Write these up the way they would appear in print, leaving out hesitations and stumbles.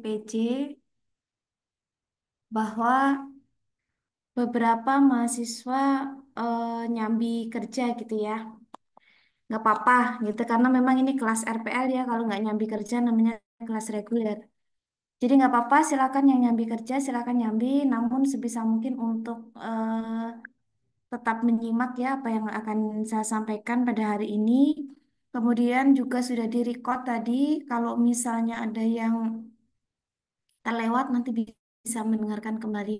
PJ bahwa beberapa mahasiswa nyambi kerja gitu ya. Nggak apa-apa gitu karena memang ini kelas RPL ya, kalau nggak nyambi kerja namanya kelas reguler. Jadi nggak apa-apa, silakan yang nyambi kerja silakan nyambi, namun sebisa mungkin untuk tetap menyimak ya apa yang akan saya sampaikan pada hari ini. Kemudian juga sudah di-record tadi, kalau misalnya ada yang terlewat nanti bisa mendengarkan kembali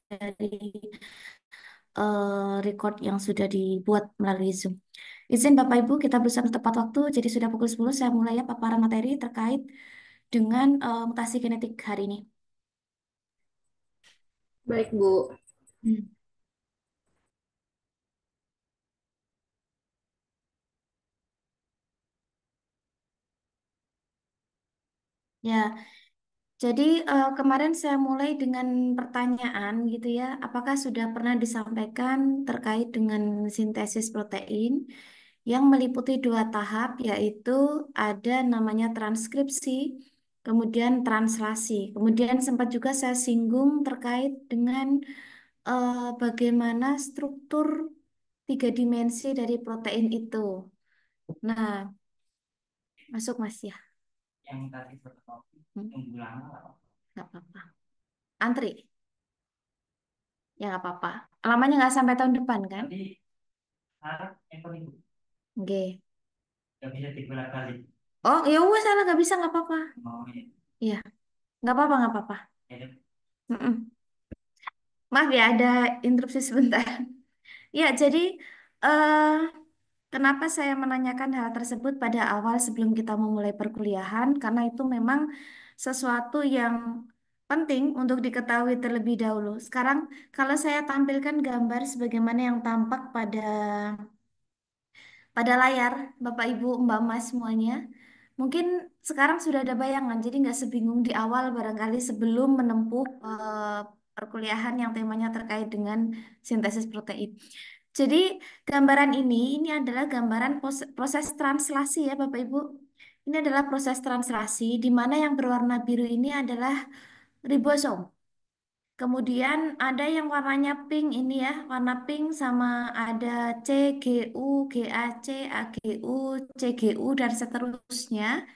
dari record yang sudah dibuat melalui Zoom. Izin Bapak Ibu, kita berusaha tepat waktu, jadi sudah pukul 10, saya mulai ya paparan materi terkait dengan mutasi genetik hari ini. Baik, Bu. Hmm. Ya, jadi kemarin saya mulai dengan pertanyaan gitu ya, apakah sudah pernah disampaikan terkait dengan sintesis protein yang meliputi dua tahap, yaitu ada namanya transkripsi, kemudian translasi. Kemudian sempat juga saya singgung terkait dengan bagaimana struktur tiga dimensi dari protein itu. Nah, masuk Mas ya. Yang tadi fotokopi, tunggu lama nggak apa-apa. Antri, ya nggak apa-apa. Lamanya nggak sampai tahun depan kan? Tapi harap handphone itu. Oke. Nggak bisa dibolak-balik. Oh, ya wes salah nggak bisa nggak apa-apa. Oh, iya. Iya, nggak apa-apa nggak apa-apa. Ya. Mm-mm. Maaf ya ada interupsi sebentar. Ya, jadi eh kenapa saya menanyakan hal tersebut pada awal sebelum kita memulai perkuliahan? Karena itu memang sesuatu yang penting untuk diketahui terlebih dahulu. Sekarang, kalau saya tampilkan gambar sebagaimana yang tampak pada layar, Bapak Ibu, Mbak Mas semuanya, mungkin sekarang sudah ada bayangan, jadi nggak sebingung di awal barangkali sebelum menempuh perkuliahan yang temanya terkait dengan sintesis protein. Jadi gambaran ini adalah gambaran proses translasi ya Bapak Ibu. Ini adalah proses translasi di mana yang berwarna biru ini adalah ribosom. Kemudian ada yang warnanya pink ini ya, warna pink sama ada CGU, GAC, AGU, CGU dan seterusnya.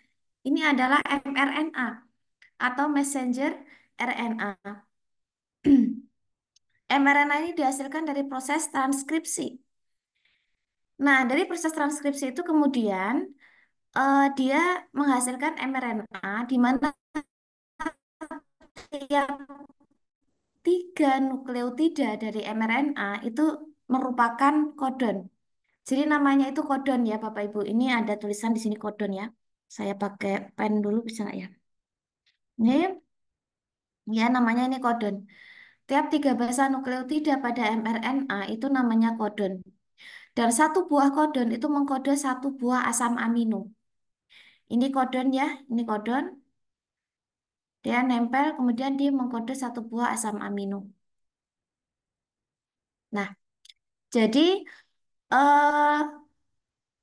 Ini adalah mRNA atau messenger RNA. mRNA ini dihasilkan dari proses transkripsi. Nah, dari proses transkripsi itu kemudian dia menghasilkan mRNA di mana tiap tiga nukleotida dari mRNA itu merupakan kodon. Jadi namanya itu kodon ya Bapak Ibu. Ini ada tulisan di sini kodon ya. Saya pakai pen dulu bisa nggak ya? Ini ya namanya ini kodon. Tiap tiga basa nukleotida pada mRNA itu namanya kodon. Dan satu buah kodon itu mengkode satu buah asam amino. Ini kodon ya, ini kodon. Dia nempel, kemudian dia mengkode satu buah asam amino. Nah, jadi eh,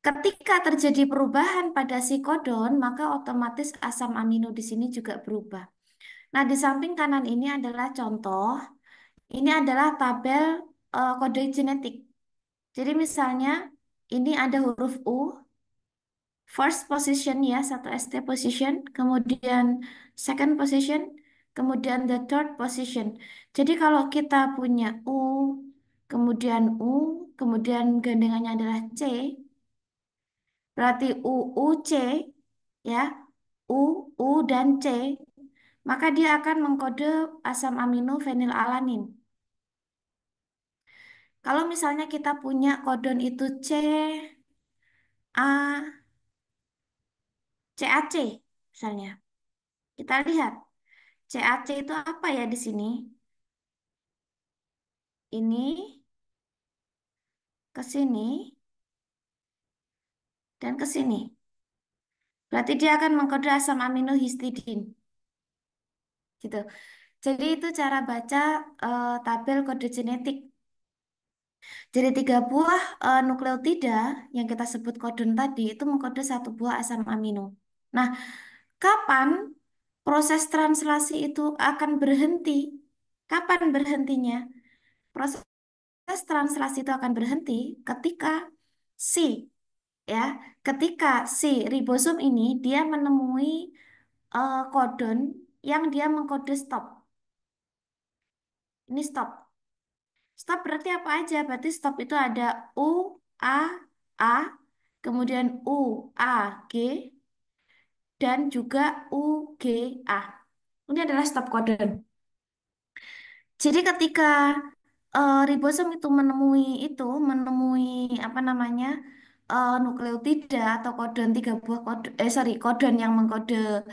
ketika terjadi perubahan pada si kodon, maka otomatis asam amino di sini juga berubah. Nah, di samping kanan ini adalah contoh, ini adalah tabel kode genetik. Jadi misalnya ini ada huruf U, first position ya, satu ST position, kemudian second position, kemudian the third position. Jadi kalau kita punya U, kemudian gandengannya adalah C, berarti UUC ya, U, U dan C, maka dia akan mengkode asam amino fenilalanin. Kalau misalnya kita punya kodon itu A, CAC misalnya. Kita lihat CAC itu apa ya di sini? Ini ke sini dan ke sini. Berarti dia akan mengkode asam amino histidin. Gitu. Jadi itu cara baca tabel kode genetik. Jadi tiga buah nukleotida yang kita sebut kodon tadi itu mengkode satu buah asam amino. Nah, kapan? proses translasi itu akan berhenti. Kapan berhentinya? Proses translasi itu akan berhenti ketika si ya, ketika si ribosom ini dia menemui kodon yang dia mengkode stop. Ini stop. Stop berarti apa aja? Berarti stop itu ada U, A, A, kemudian U, A, G, dan juga U, G, A. Ini adalah stop codon. Jadi ketika ribosom itu menemui apa namanya nukleotida atau kodon tiga buah kodon, kodon yang mengkode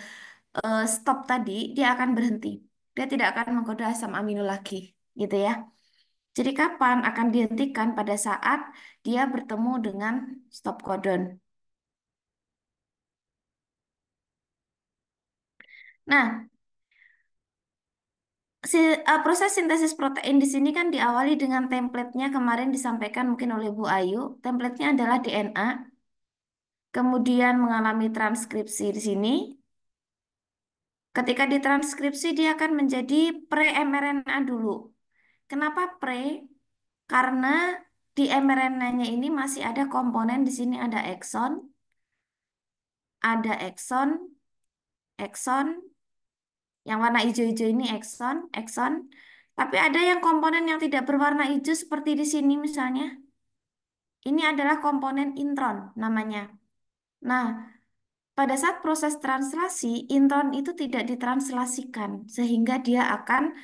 stop tadi, dia akan berhenti. Dia tidak akan mengkode asam amino lagi, gitu ya. Jadi kapan akan dihentikan pada saat dia bertemu dengan stop codon. Nah, proses sintesis protein di sini kan diawali dengan template-nya kemarin disampaikan mungkin oleh Bu Ayu. Template-nya adalah DNA, kemudian mengalami transkripsi di sini. Ketika ditranskripsi dia akan menjadi pre-mRNA dulu. Kenapa pre? Karena di mRNA-nya ini masih ada komponen di sini ada ekson, yang warna hijau-hijau ini ekson. Tapi ada yang komponen yang tidak berwarna hijau seperti di sini misalnya. Ini adalah komponen intron namanya. Nah, pada saat proses translasi, intron itu tidak ditranslasikan sehingga dia akan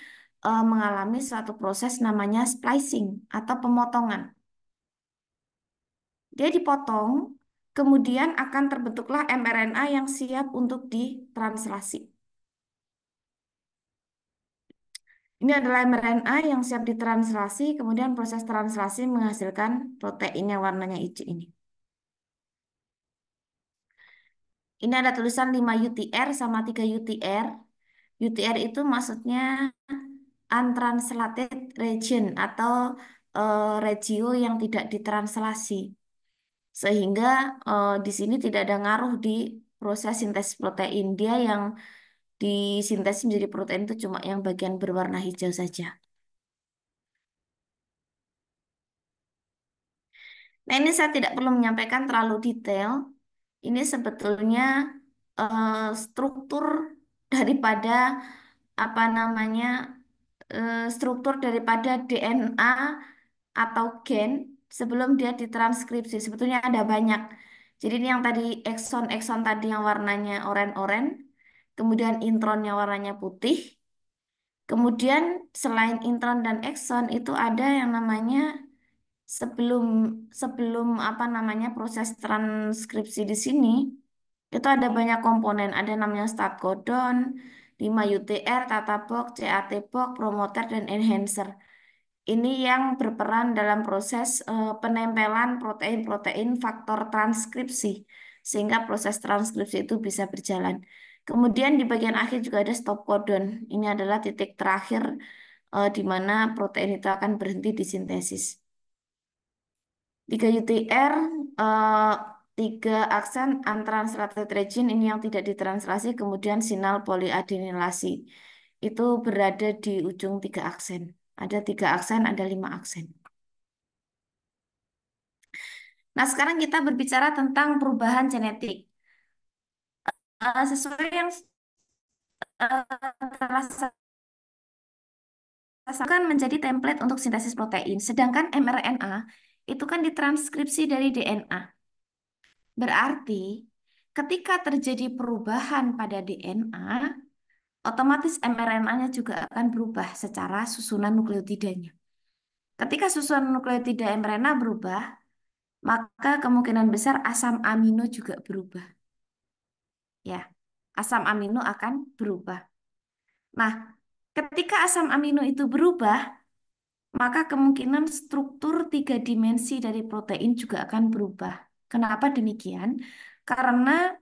mengalami suatu proses namanya splicing atau pemotongan. Dia dipotong, kemudian akan terbentuklah mRNA yang siap untuk ditranslasi. Ini adalah mRNA yang siap ditranslasi, kemudian proses translasi menghasilkan protein yang warnanya hijau ini. Ini ada tulisan 5 UTR sama 3 UTR. UTR itu maksudnya untranslated region atau regio yang tidak ditranslasi. Sehingga di sini tidak ada ngaruh di proses sintesis protein. Dia yang disintesis menjadi protein itu cuma yang bagian berwarna hijau saja. Nah, ini saya tidak perlu menyampaikan terlalu detail. Ini sebetulnya struktur daripada apa namanya struktur daripada DNA atau gen sebelum dia ditranskripsi. Sebetulnya ada banyak. Jadi ini yang tadi ekson tadi yang warnanya oranye-oranye, kemudian intronnya warnanya putih. Kemudian selain intron dan ekson itu ada yang namanya sebelum sebelum apa namanya proses transkripsi di sini itu ada banyak komponen. Ada namanya start codon, 5 UTR, Tata box, CAT box, promoter dan enhancer. Ini yang berperan dalam proses penempelan protein-protein faktor transkripsi sehingga proses transkripsi itu bisa berjalan. Kemudian di bagian akhir juga ada stop codon. Ini adalah titik terakhir di mana protein itu akan berhenti disintesis. 3 UTR, eh, 3 aksen untranslated region ini yang tidak ditranslasi, kemudian sinyal poliadenilasi. Itu berada di ujung 3 aksen. Ada 3 aksen, ada 5 aksen. Nah, sekarang kita berbicara tentang perubahan genetik. Sesuai yang telah saya sampaikan menjadi template untuk sintesis protein. Sedangkan mRNA itu kan ditranskripsi dari DNA. Berarti ketika terjadi perubahan pada DNA, otomatis mRNA-nya juga akan berubah secara susunan nukleotidanya. Ketika susunan nukleotida mRNA berubah, maka kemungkinan besar asam amino juga berubah. Ya, asam amino akan berubah. Nah, ketika asam amino itu berubah, maka kemungkinan struktur 3 dimensi dari protein juga akan berubah. Kenapa demikian? Karena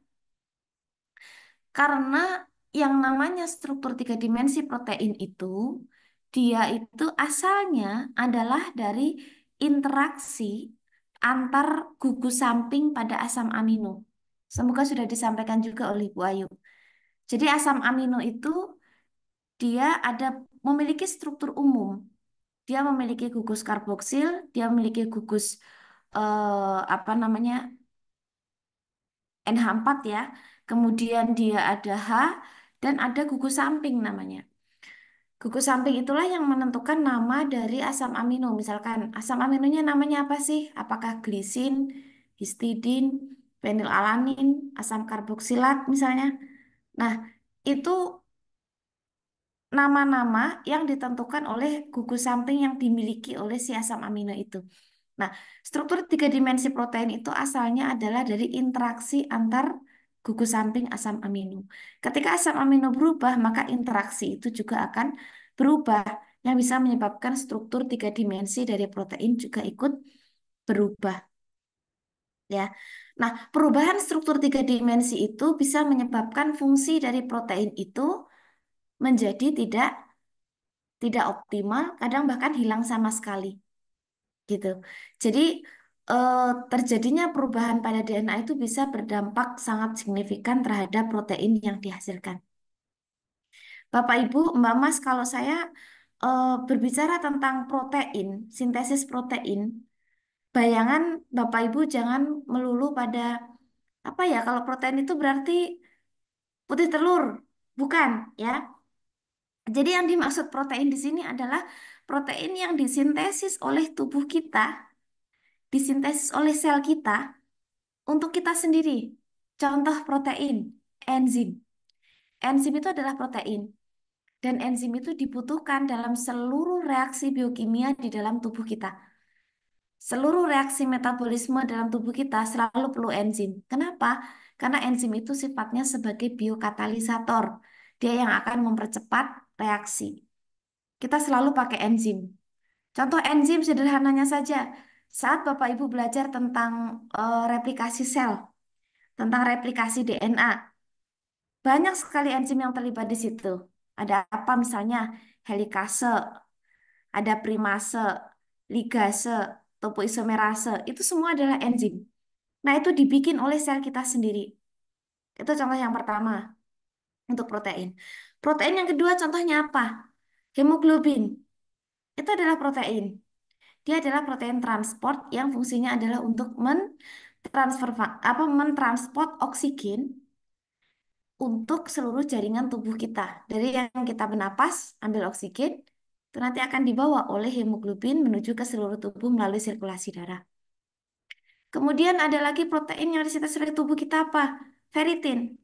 Karena yang namanya struktur 3 dimensi protein itu, dia itu asalnya adalah dari interaksi antar gugus samping pada asam amino. Semoga sudah disampaikan juga oleh Bu Ayu. Jadi asam amino itu dia ada memiliki struktur umum. Dia memiliki gugus karboksil, dia memiliki gugus apa namanya NH4 ya. Kemudian dia ada H dan ada gugus samping namanya. Gugus samping itulah yang menentukan nama dari asam amino. Misalkan asam aminonya namanya apa sih? Apakah glisin, histidin, fenilalanin, asam karboksilat misalnya. Nah, itu nama-nama yang ditentukan oleh gugus samping yang dimiliki oleh si asam amino itu. Nah, struktur tiga dimensi protein itu asalnya adalah dari interaksi antar gugus samping asam amino. Ketika asam amino berubah, maka interaksi itu juga akan berubah, yang bisa menyebabkan struktur tiga dimensi dari protein juga ikut berubah, ya. Nah, perubahan struktur tiga dimensi itu bisa menyebabkan fungsi dari protein itu menjadi tidak optimal, kadang bahkan hilang sama sekali. Gitu. Jadi eh, terjadinya perubahan pada DNA itu bisa berdampak sangat signifikan terhadap protein yang dihasilkan. Bapak Ibu, Mbak Mas, kalau saya berbicara tentang protein, sintesis protein, bayangan Bapak Ibu jangan melulu pada apa ya? Kalau protein itu berarti putih telur, bukan ya? Jadi yang dimaksud protein di sini adalah protein yang disintesis oleh tubuh kita, disintesis oleh sel kita untuk kita sendiri. Contoh protein, enzim. Enzim itu adalah protein. Dan enzim itu dibutuhkan dalam seluruh reaksi biokimia di dalam tubuh kita. Seluruh reaksi metabolisme dalam tubuh kita selalu perlu enzim. Kenapa? Karena enzim itu sifatnya sebagai biokatalisator. Dia yang akan mempercepat reaksi. Kita selalu pakai enzim. Contoh enzim sederhananya saja. Saat Bapak Ibu belajar tentang replikasi sel, tentang replikasi DNA. Banyak sekali enzim yang terlibat di situ. Ada apa misalnya? Helikase, ada primase, ligase, topoisomerase. Itu semua adalah enzim. Nah, itu dibikin oleh sel kita sendiri. Itu contoh yang pertama untuk protein. Protein yang kedua contohnya apa? Hemoglobin. Itu adalah protein. Dia adalah protein transport yang fungsinya adalah untuk mentransport oksigen untuk seluruh jaringan tubuh kita. Dari yang kita bernapas, ambil oksigen, itu nanti akan dibawa oleh hemoglobin menuju ke seluruh tubuh melalui sirkulasi darah. Kemudian ada lagi protein yang disintesis oleh tubuh kita apa? Ferritin.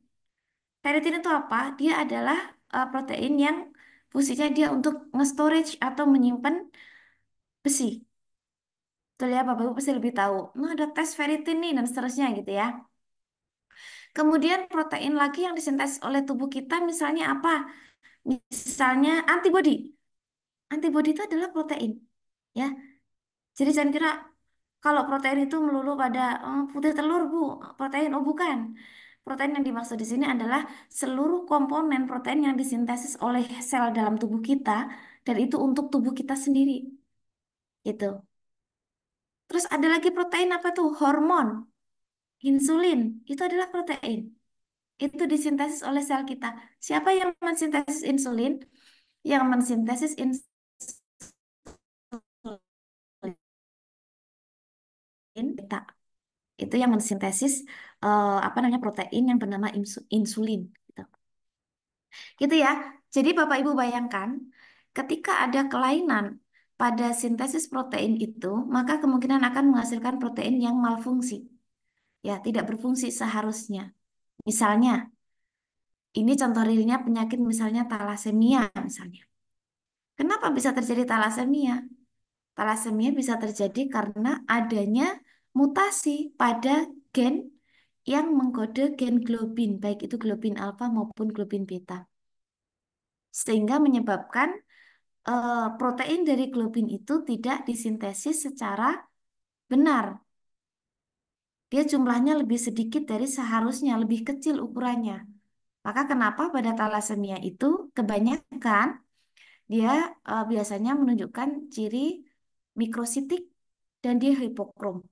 Ferritin itu apa? Dia adalah protein yang fungsinya dia untuk nge-storage atau menyimpan besi. Betul ya, Bapak Ibu pasti lebih tahu. Nah, ada tes ferritin nih dan seterusnya gitu ya. Kemudian protein lagi yang disintesis oleh tubuh kita misalnya apa? Misalnya antibodi. Antibodi itu adalah protein, ya. Jadi jangan kira kalau protein itu melulu pada putih telur, Bu. Protein, oh bukan. Protein yang dimaksud di sini adalah seluruh komponen protein yang disintesis oleh sel dalam tubuh kita dan itu untuk tubuh kita sendiri. Itu. Terus ada lagi protein apa tuh? Hormon, insulin. Itu adalah protein. Itu disintesis oleh sel kita. Siapa yang mensintesis insulin? Yang mensintesis insulin kita. Itu yang mensintesis apa namanya protein yang bernama insulin. Gitu. Gitu ya. Jadi Bapak Ibu bayangkan, ketika ada kelainan pada sintesis protein itu, maka kemungkinan akan menghasilkan protein yang malfungsi. Ya, tidak berfungsi seharusnya. Misalnya, ini contoh realnya penyakit misalnya talasemia misalnya. Kenapa bisa terjadi talasemia? Talasemia bisa terjadi karena adanya mutasi pada gen yang mengkode gen globin, baik itu globin alfa maupun globin beta. Sehingga menyebabkan protein dari globin itu tidak disintesis secara benar. Dia jumlahnya lebih sedikit dari seharusnya, lebih kecil ukurannya. Maka kenapa pada talasemia itu kebanyakan dia biasanya menunjukkan ciri mikrositik dan dia hipokrom.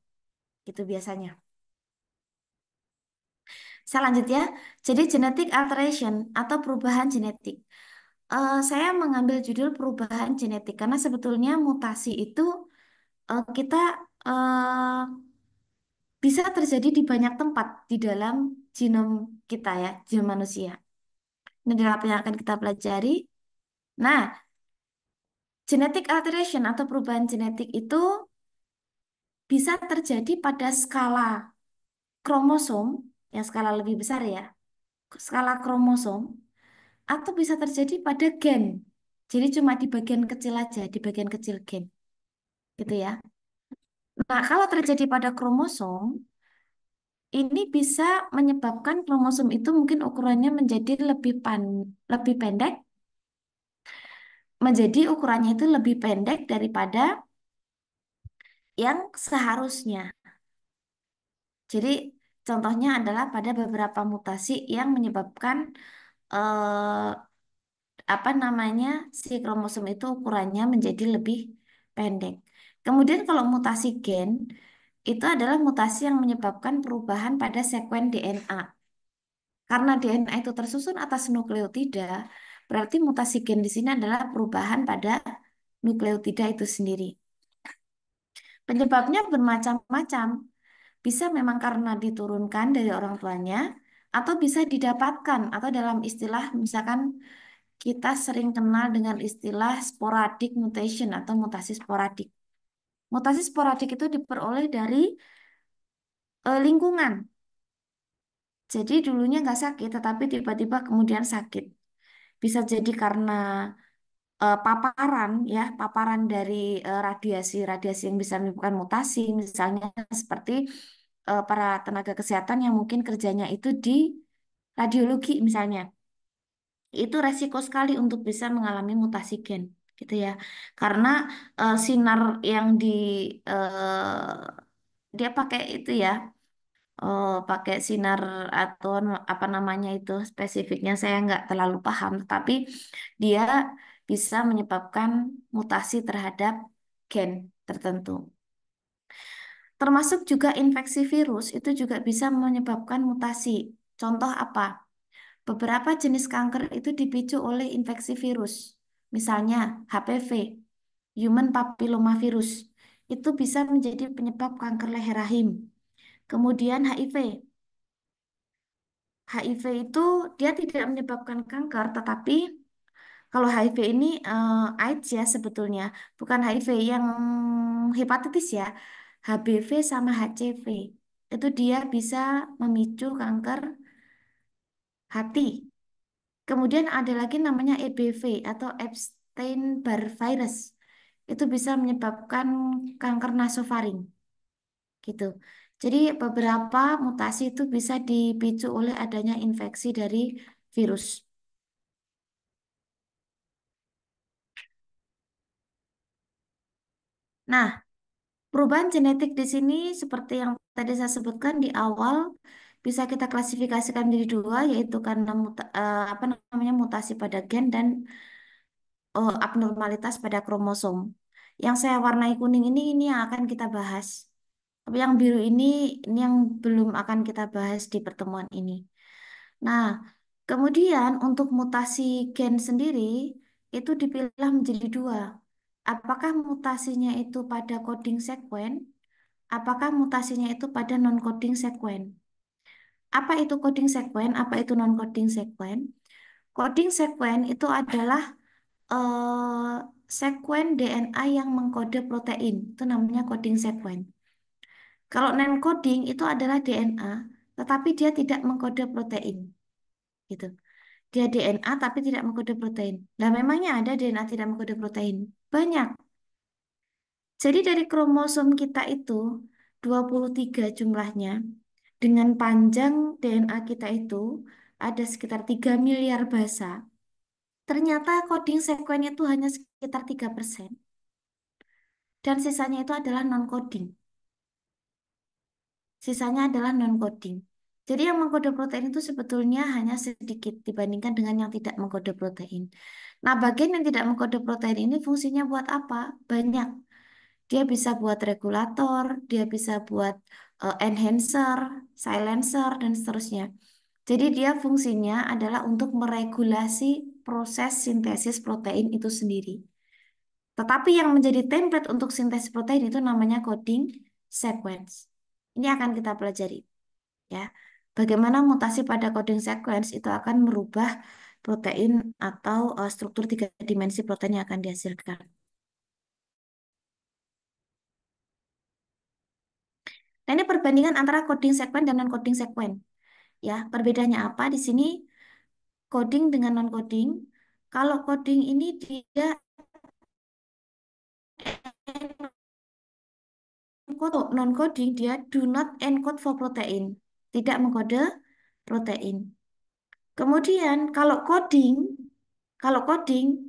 Gitu biasanya. Saya lanjut ya. Jadi genetic alteration atau perubahan genetik. Saya mengambil judul perubahan genetik karena sebetulnya mutasi itu kita eh, bisa terjadi di banyak tempat di dalam genom kita ya, genom manusia. Ini adalah apa yang akan kita pelajari. Nah, genetic alteration atau perubahan genetik itu bisa terjadi pada skala kromosom, yang skala lebih besar ya, skala kromosom, atau bisa terjadi pada gen. Jadi cuma di bagian kecil aja, di bagian kecil gen, gitu ya. Nah, kalau terjadi pada kromosom, ini bisa menyebabkan kromosom itu mungkin ukurannya menjadi lebih pendek, menjadi ukurannya itu lebih pendek daripada yang seharusnya. Jadi contohnya adalah pada beberapa mutasi yang menyebabkan eh, apa namanya si kromosom itu ukurannya menjadi lebih pendek. Kemudian kalau mutasi gen itu adalah mutasi yang menyebabkan perubahan pada sekuen DNA. Karena DNA itu tersusun atas nukleotida, berarti mutasi gen di sini adalah perubahan pada nukleotida itu sendiri. Penyebabnya bermacam-macam. Bisa memang karena diturunkan dari orang tuanya, atau bisa didapatkan, atau dalam istilah misalkan kita sering kenal dengan istilah sporadic mutation atau mutasi sporadik. Mutasi sporadik itu diperoleh dari lingkungan. Jadi dulunya nggak sakit, tetapi tiba-tiba kemudian sakit. Bisa jadi karena paparan ya, paparan dari radiasi-radiasi yang bisa menimbulkan mutasi, misalnya seperti para tenaga kesehatan yang mungkin kerjanya itu di radiologi misalnya. Itu resiko sekali untuk bisa mengalami mutasi gen, gitu ya. Karena sinar yang dia pakai itu ya, pakai sinar atau apa namanya itu spesifiknya saya nggak terlalu paham, tapi dia bisa menyebabkan mutasi terhadap gen tertentu. Termasuk juga infeksi virus itu juga bisa menyebabkan mutasi. Contoh apa? Beberapa jenis kanker itu dipicu oleh infeksi virus. Misalnya HPV, Human Papillomavirus. Itu bisa menjadi penyebab kanker leher rahim. Kemudian HIV. HIV itu dia tidak menyebabkan kanker, tetapi kalau HIV ini AIDS ya sebetulnya, bukan HIV yang hepatitis ya, HBV sama HCV. Itu dia bisa memicu kanker hati. Kemudian ada lagi namanya EBV atau Epstein-Barr virus. Itu bisa menyebabkan kanker nasofaring gitu. Jadi beberapa mutasi itu bisa dipicu oleh adanya infeksi dari virus. Nah, perubahan genetik di sini seperti yang tadi saya sebutkan di awal bisa kita klasifikasikan menjadi dua, yaitu karena apa namanya mutasi pada gen dan abnormalitas pada kromosom. Yang saya warnai kuning ini yang akan kita bahas. Tapi yang biru ini yang belum akan kita bahas di pertemuan ini. Nah, kemudian untuk mutasi gen sendiri itu dipilah menjadi dua. Apakah mutasinya itu pada coding sekuen? Apakah mutasinya itu pada non-coding sekuen? Apa itu coding sekuen? Apa itu non-coding sekuen? Coding sekuen itu adalah sekuen DNA yang mengkode protein. Itu namanya coding sekuen. Kalau non-coding itu adalah DNA, tetapi dia tidak mengkode protein. Gitu. Dia DNA tapi tidak mengkode protein. Nah, memangnya ada DNA tidak mengkode protein? Banyak. Jadi dari kromosom kita itu 23 jumlahnya. Dengan panjang DNA kita itu ada sekitar 3 miliar basa. Ternyata coding sekuennya itu hanya sekitar 3%. Dan sisanya itu adalah non-coding. Sisanya adalah non-coding. Jadi yang mengkode protein itu sebetulnya hanya sedikit dibandingkan dengan yang tidak mengkode protein. Nah, bagian yang tidak mengkode protein ini fungsinya buat apa? Banyak. Dia bisa buat regulator, dia bisa buat enhancer, silencer, dan seterusnya. Jadi dia fungsinya adalah untuk meregulasi proses sintesis protein itu sendiri. Tetapi yang menjadi template untuk sintesis protein itu namanya coding sequence. Ini akan kita pelajari ya. Bagaimana mutasi pada coding sequence itu akan merubah protein atau struktur tiga dimensi protein yang akan dihasilkan. Nah, ini perbandingan antara coding sequence dan non-coding sequence. Ya, perbedaannya apa? Di sini coding dengan non-coding. Kalau coding ini dia encode, non-coding dia do not encode for protein. Tidak mengkode protein. Kemudian kalau coding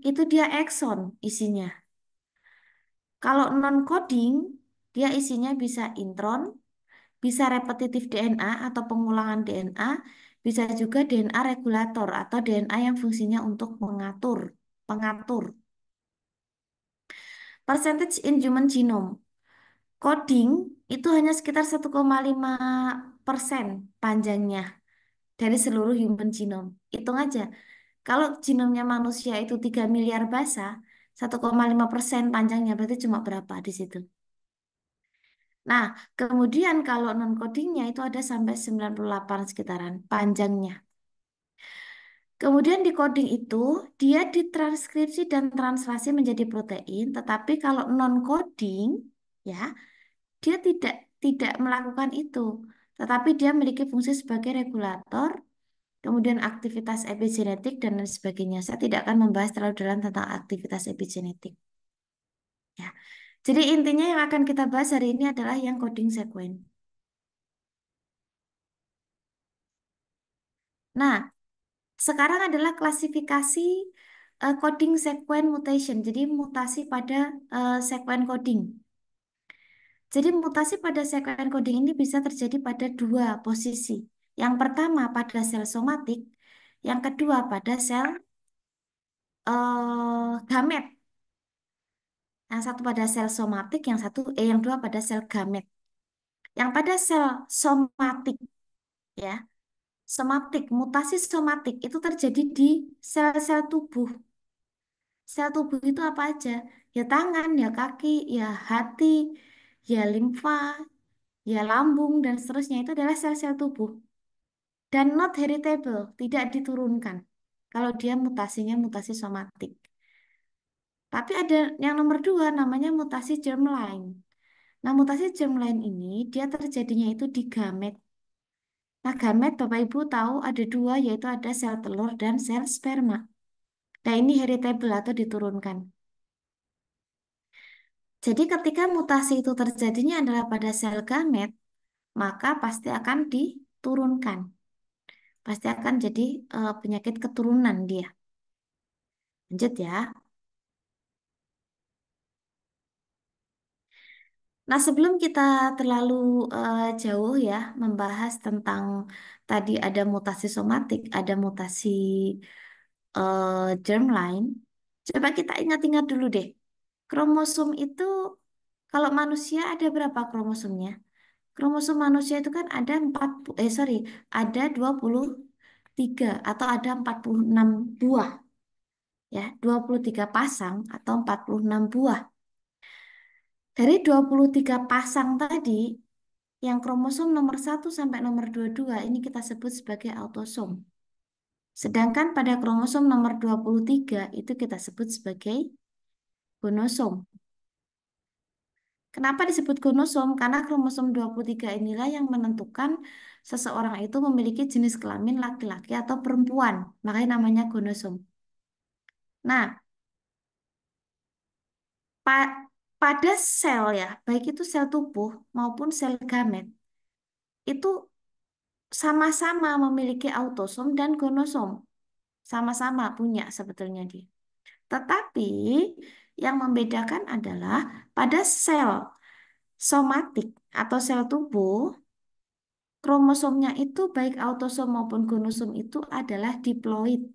itu dia exon isinya. Kalau non-coding dia isinya bisa intron, bisa repetitif DNA atau pengulangan DNA, bisa juga DNA regulator atau DNA yang fungsinya untuk pengatur. Percentage in human genome. Coding itu hanya sekitar 1,5% panjangnya dari seluruh human genome. Hitung aja. Kalau genomnya manusia itu 3 miliar basa, 1,5% panjangnya berarti cuma berapa di situ. Nah, kemudian kalau non-codingnya itu ada sampai 98 sekitaran panjangnya. Kemudian di coding itu dia ditranskripsi dan translasi menjadi protein, tetapi kalau non-coding ya dia tidak melakukan itu, tetapi dia memiliki fungsi sebagai regulator, kemudian aktivitas epigenetik dan lain sebagainya. Saya tidak akan membahas terlalu dalam tentang aktivitas epigenetik. Ya. Jadi intinya yang akan kita bahas hari ini adalah yang coding sequence. Nah, sekarang adalah klasifikasi coding sequence mutation. Jadi mutasi pada sequence coding. Jadi mutasi pada sequence coding ini bisa terjadi pada dua posisi. Yang pertama pada sel somatik, yang kedua pada sel gamet. Yang satu pada sel somatik, yang dua pada sel gamet. Yang pada sel somatik ya, mutasi somatik itu terjadi di sel-sel tubuh. Sel tubuh itu apa aja? Ya tangan, ya kaki, ya hati, ya limfa, ya lambung dan seterusnya itu adalah sel-sel tubuh. Dan not heritable, tidak diturunkan. Kalau dia mutasinya mutasi somatik. Tapi ada yang nomor dua namanya mutasi germline. Nah, mutasi germline ini dia terjadinya itu di gamet. Nah, gamet Bapak Ibu tahu ada dua yaitu ada sel telur dan sel sperma. Nah, ini heritable atau diturunkan. Jadi ketika mutasi itu terjadinya adalah pada sel gamet, maka pasti akan diturunkan. Pasti akan jadi penyakit keturunan dia. Lanjut ya. Nah, sebelum kita terlalu jauh ya membahas tentang tadi ada mutasi somatik, ada mutasi germline, coba kita ingat-ingat dulu deh. Kromosom itu kalau manusia ada berapa kromosomnya? Kromosom manusia itu kan ada ada 23 atau ada 46 buah ya, 23 pasang atau 46 buah. Dari 23 pasang tadi, yang kromosom nomor 1 sampai nomor 22 ini kita sebut sebagai autosom. Sedangkan pada kromosom nomor 23 itu kita sebut sebagai gonosom. Kenapa disebut gonosom? Karena kromosom 23 inilah yang menentukan seseorang itu memiliki jenis kelamin laki-laki atau perempuan. Makanya namanya gonosom. Nah, pa- pada sel ya, baik itu sel tubuh maupun sel gamet, itu sama-sama memiliki autosom dan gonosom. Sama-sama punya sebetulnya dia. Tetapi yang membedakan adalah pada sel somatik atau sel tubuh, kromosomnya itu baik autosom maupun gonosom itu adalah diploid.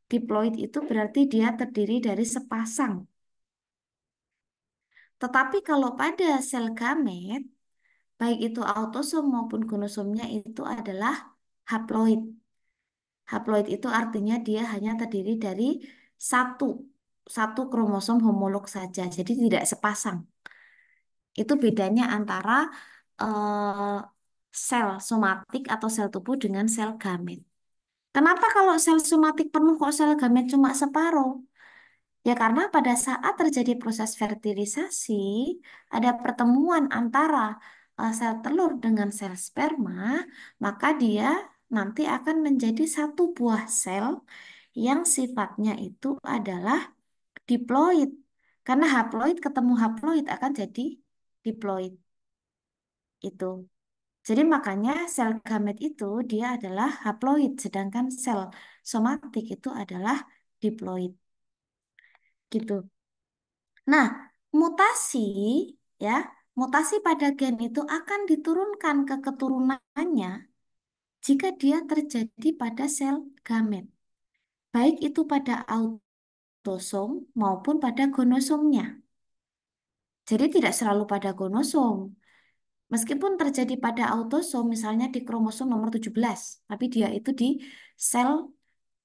Diploid itu berarti dia terdiri dari sepasang. Tetapi kalau pada sel gamet, baik itu autosom maupun gonosomnya itu adalah haploid. Haploid itu artinya dia hanya terdiri dari satu satu kromosom homolog saja, jadi tidak sepasang. Itu bedanya antara eh, sel somatik atau sel tubuh dengan sel gamet. Kenapa kalau sel somatik penuh kok sel gamet cuma separuh? Ya karena pada saat terjadi proses fertilisasi, ada pertemuan antara sel telur dengan sel sperma, maka dia nanti akan menjadi satu buah sel yang sifatnya itu adalah diploid. Karena haploid ketemu haploid akan jadi diploid itu. Jadi makanya sel gamet itu dia adalah haploid, sedangkan sel somatik itu adalah diploid gitu. Nah, mutasi ya, mutasi pada gen itu akan diturunkan ke keturunannya jika dia terjadi pada sel gamet, baik itu pada autosom maupun pada gonosomnya. Jadi tidak selalu pada gonosom. Meskipun terjadi pada autosom, misalnya di kromosom nomor 17, tapi dia itu di sel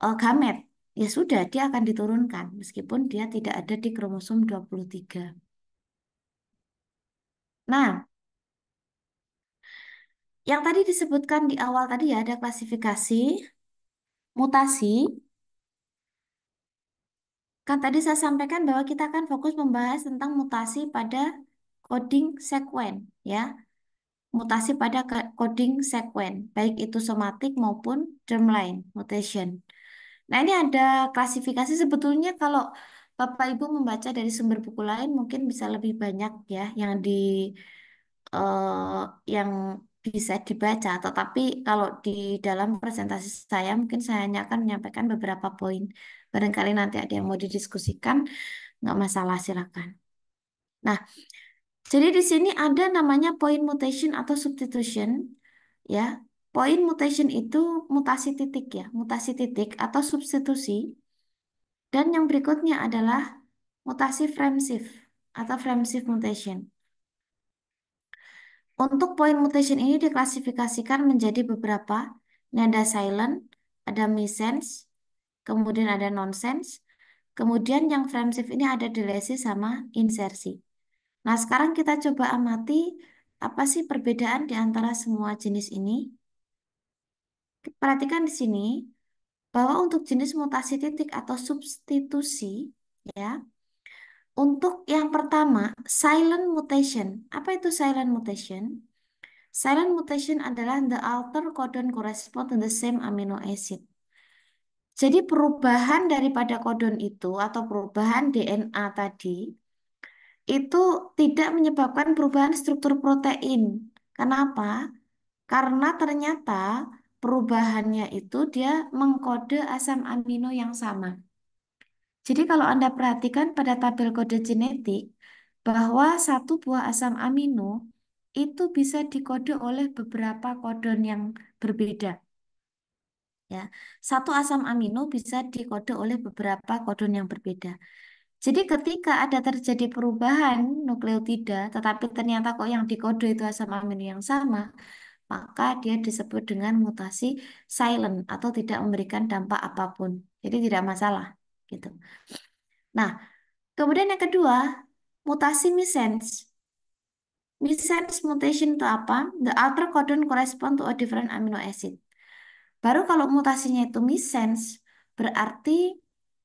gamet, ya sudah, dia akan diturunkan meskipun dia tidak ada di kromosom 23. Nah, yang tadi disebutkan di awal tadi ya ada klasifikasi mutasi. Kan tadi saya sampaikan bahwa kita akan fokus membahas tentang mutasi pada coding sequence ya. Mutasi pada coding sequence, baik itu somatik maupun germline mutation. Nah, ini ada klasifikasi sebetulnya kalau Bapak Ibu membaca dari sumber buku lain mungkin bisa lebih banyak ya eh, yang bisa dibaca. Tetapi kalau di dalam presentasi saya mungkin saya hanya akan menyampaikan beberapa poin. Barangkali nanti ada yang mau didiskusikan, nggak masalah, silakan. Nah, jadi di sini ada namanya point mutation atau substitution, ya. Point mutation itu mutasi titik ya, mutasi titik atau substitusi. Dan yang berikutnya adalah mutasi frame shift atau frame shift mutation. Untuk point mutation ini diklasifikasikan menjadi beberapa. Ini ada silent, ada missense, kemudian ada nonsense, kemudian yang frame shift ini ada delesi sama insersi. Nah, sekarang kita coba amati apa sih perbedaan di antara semua jenis ini. Perhatikan di sini bahwa untuk jenis mutasi titik atau substitusi, ya, untuk yang pertama, silent mutation. Apa itu silent mutation? Silent mutation adalah the alter codon correspond to the same amino acid. Jadi perubahan daripada kodon itu atau perubahan DNA tadi itu tidak menyebabkan perubahan struktur protein. Kenapa? Karena ternyata perubahannya itu dia mengkode asam amino yang sama. Jadi kalau Anda perhatikan pada tabel kode genetik bahwa satu buah asam amino itu bisa dikode oleh beberapa kodon yang berbeda. Ya, satu asam amino bisa dikode oleh beberapa kodon yang berbeda. Jadi ketika ada terjadi perubahan nukleotida, tetapi ternyata kok yang dikode itu asam amino yang sama, maka dia disebut dengan mutasi silent atau tidak memberikan dampak apapun. Jadi tidak masalah, gitu. Nah, kemudian yang kedua, mutasi missense. Missense mutation itu apa? The alter codon correspond to a different amino acid. Baru kalau mutasinya itu missense, berarti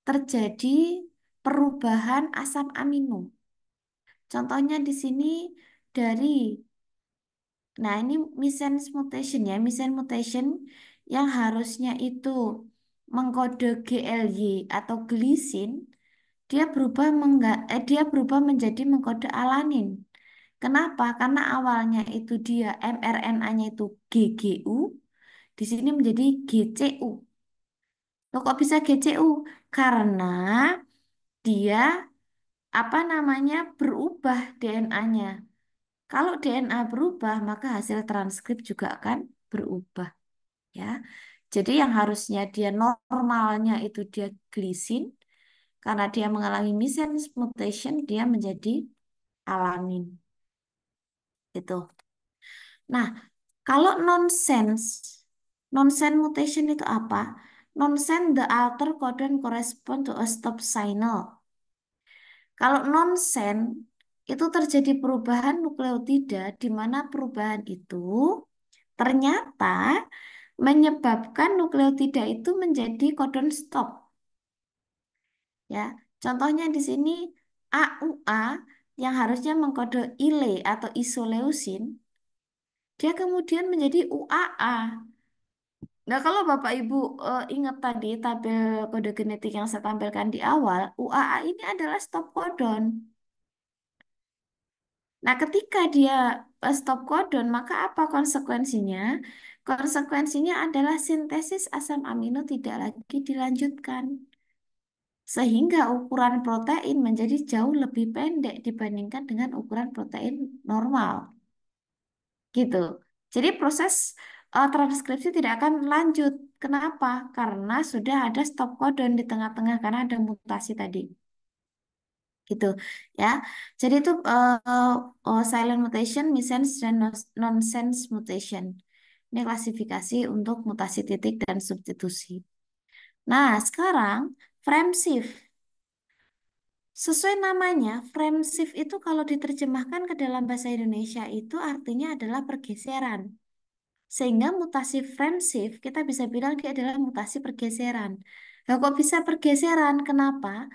terjadi perubahan asam amino. Contohnya di sini dari, nah ini missense mutation ya, missense mutation yang harusnya itu mengkode GLY atau glisin, dia berubah menjadi mengkode alanin. Kenapa? Karena awalnya itu dia mRNA-nya itu GGU, di sini menjadi GCU. Loh, kok bisa GCU? Karena dia apa namanya berubah DNA-nya. Kalau DNA berubah, maka hasil transkrip juga akan berubah, ya. Jadi yang harusnya dia normalnya itu dia glisin, karena dia mengalami missense mutation, dia menjadi alamin. Itu. Nah, kalau nonsense, nonsense mutation itu apa? nonsen the alter codon correspond to a stop signal. Kalau nonsen itu terjadi perubahan nukleotida di mana perubahan itu ternyata menyebabkan nukleotida itu menjadi codon stop. Ya, contohnya di sini AUA yang harusnya mengkode ILE atau isoleucin, dia kemudian menjadi UAA. Nah, kalau Bapak Ibu ingat tadi tabel kode genetik yang saya tampilkan di awal, UAA ini adalah stop codon. Nah, ketika dia stop codon, maka apa konsekuensinya? Konsekuensinya adalah sintesis asam amino tidak lagi dilanjutkan. Sehingga ukuran protein menjadi jauh lebih pendek dibandingkan dengan ukuran protein normal. Gitu. Jadi proses transkripsi tidak akan lanjut. Kenapa? Karena sudah ada stop codon di tengah-tengah karena ada mutasi tadi. Gitu ya. Jadi itu silent mutation, missense dan nonsense mutation. Ini klasifikasi untuk mutasi titik dan substitusi. Nah, sekarang frame shift. Sesuai namanya, frame shift itu kalau diterjemahkan ke dalam bahasa Indonesia itu artinya adalah pergeseran. Sehingga mutasi frame shift kita bisa bilang dia adalah mutasi pergeseran. Nah, kok bisa pergeseran? Kenapa?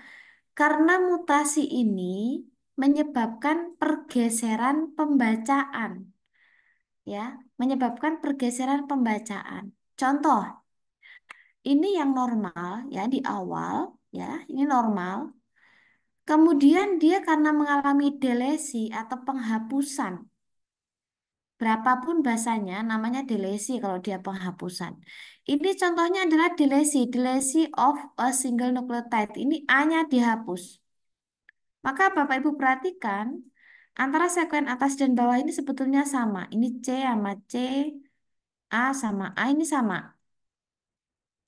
Karena mutasi ini menyebabkan pergeseran pembacaan, ya, menyebabkan pergeseran pembacaan. Contoh, ini yang normal ya di awal, ya, ini normal. Kemudian dia karena mengalami delesi atau penghapusan, berapapun bahasanya namanya delesi kalau dia penghapusan. Ini contohnya adalah delesi, delesi of a single nucleotide. Ini A-nya dihapus. Maka Bapak Ibu perhatikan antara sekuen atas dan bawah ini sebetulnya sama. Ini C sama C, A sama A ini sama,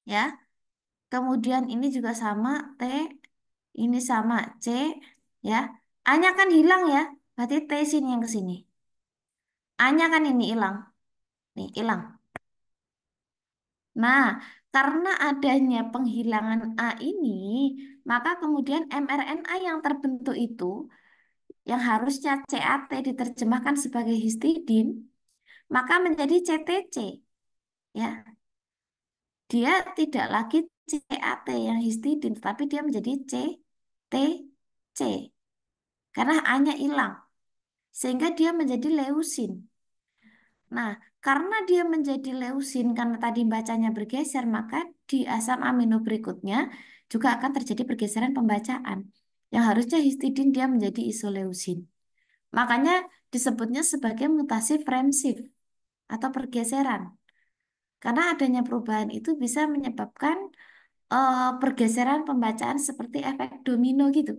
ya. Kemudian ini juga sama T, ini sama C, ya. A-nya kan hilang ya. Berarti T sini yang ke sini. A-nya kan ini hilang. Nih, hilang. Nah, karena adanya penghilangan A ini, maka kemudian mRNA yang terbentuk itu yang harusnya CAT diterjemahkan sebagai histidin, maka menjadi CTC. Ya, dia tidak lagi CAT yang histidin, tapi dia menjadi CTC karena A-nya hilang, sehingga dia menjadi leusin. Nah, karena dia menjadi leusin karena tadi bacanya bergeser, maka di asam amino berikutnya juga akan terjadi pergeseran pembacaan. Yang harusnya histidin dia menjadi isoleusin. Makanya disebutnya sebagai mutasi frame shift atau pergeseran. Karena adanya perubahan itu bisa menyebabkan pergeseran pembacaan seperti efek domino gitu.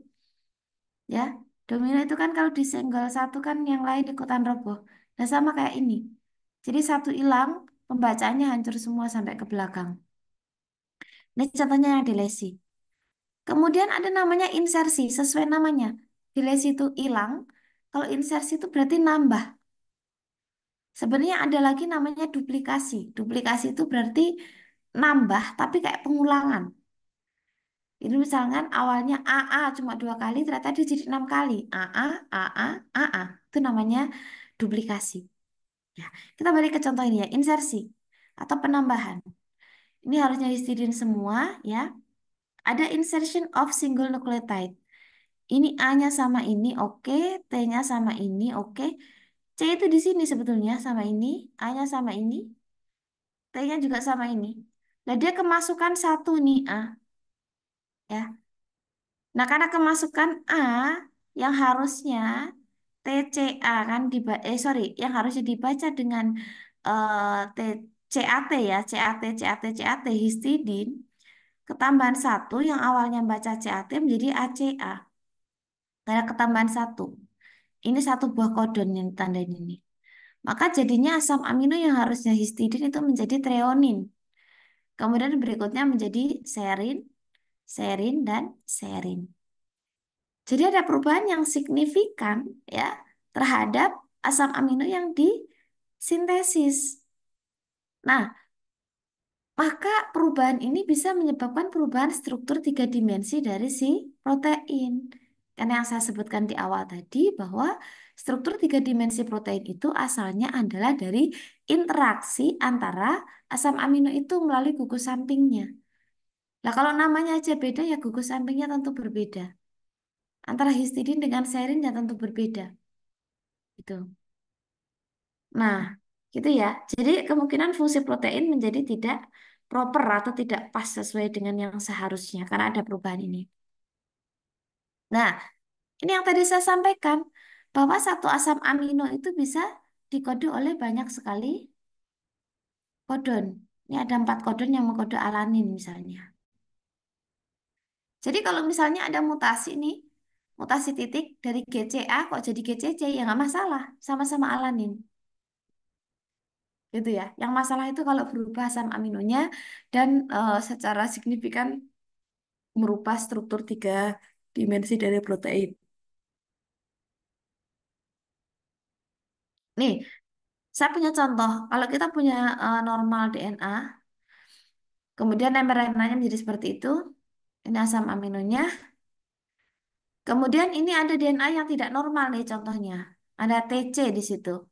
Ya, domino itu kan kalau disenggol satu kan yang lain ikutan roboh. Nah, sama kayak ini. Jadi satu hilang, pembacaannya hancur semua sampai ke belakang. Ini contohnya yang delesi. Kemudian ada namanya insersi, sesuai namanya. Delesi itu hilang, kalau insersi itu berarti nambah. Sebenarnya ada lagi namanya duplikasi. Duplikasi itu berarti nambah, tapi kayak pengulangan. Ini misalkan awalnya AA cuma 2 kali, ternyata dia jadi 6 kali. AA, AA, AA. Itu namanya duplikasi. Ya, kita balik ke contoh ini ya, insersi atau penambahan. Ini harusnya histidin semua ya. Ada insertion of single nucleotide. Ini A-nya sama ini, oke. T-nya sama ini, oke. C itu di sini sebetulnya sama ini. A-nya sama ini. T-nya juga sama ini. Nah, dia kemasukan satu nih A. Ya. Nah, karena kemasukan A yang harusnya TCA kan sorry, yang harusnya dibaca dengan T CAT ya, CAT CAT CAT histidin, ketambahan satu yang awalnya baca CAT menjadi ACA. Karena ketambahan satu. Ini satu buah kodon yang ditandain ini. Maka jadinya asam amino yang harusnya histidin itu menjadi treonin. Kemudian berikutnya menjadi serin, serin, dan serin. Jadi ada perubahan yang signifikan ya terhadap asam amino yang disintesis. Nah, Maka perubahan ini bisa menyebabkan perubahan struktur tiga dimensi dari si protein. Karena yang saya sebutkan di awal tadi bahwa struktur tiga dimensi protein itu asalnya adalah dari interaksi antara asam amino itu melalui gugus sampingnya. Nah, kalau namanya aja beda ya gugus sampingnya tentu berbeda. Antara histidin dengan serin ya tentu berbeda. Gitu. Nah, gitu ya. Jadi kemungkinan fungsi protein menjadi tidak proper atau tidak pas sesuai dengan yang seharusnya karena ada perubahan ini. Nah, ini yang tadi saya sampaikan bahwa satu asam amino itu bisa dikode oleh banyak sekali kodon. Ini ada 4 kodon yang mengkode alanin misalnya. Jadi kalau misalnya ada mutasi nih, mutasi titik dari GCA kok jadi GCC ya nggak masalah, sama-sama alanin. Gitu ya. Yang masalah itu kalau berubah asam aminonya dan secara signifikan merubah struktur tiga dimensi dari protein. Nih, saya punya contoh. Kalau kita punya normal DNA, kemudian mRNA-nya menjadi seperti itu, ini asam aminonya. Kemudian ini ada DNA yang tidak normal nih contohnya. Ada TC di situ.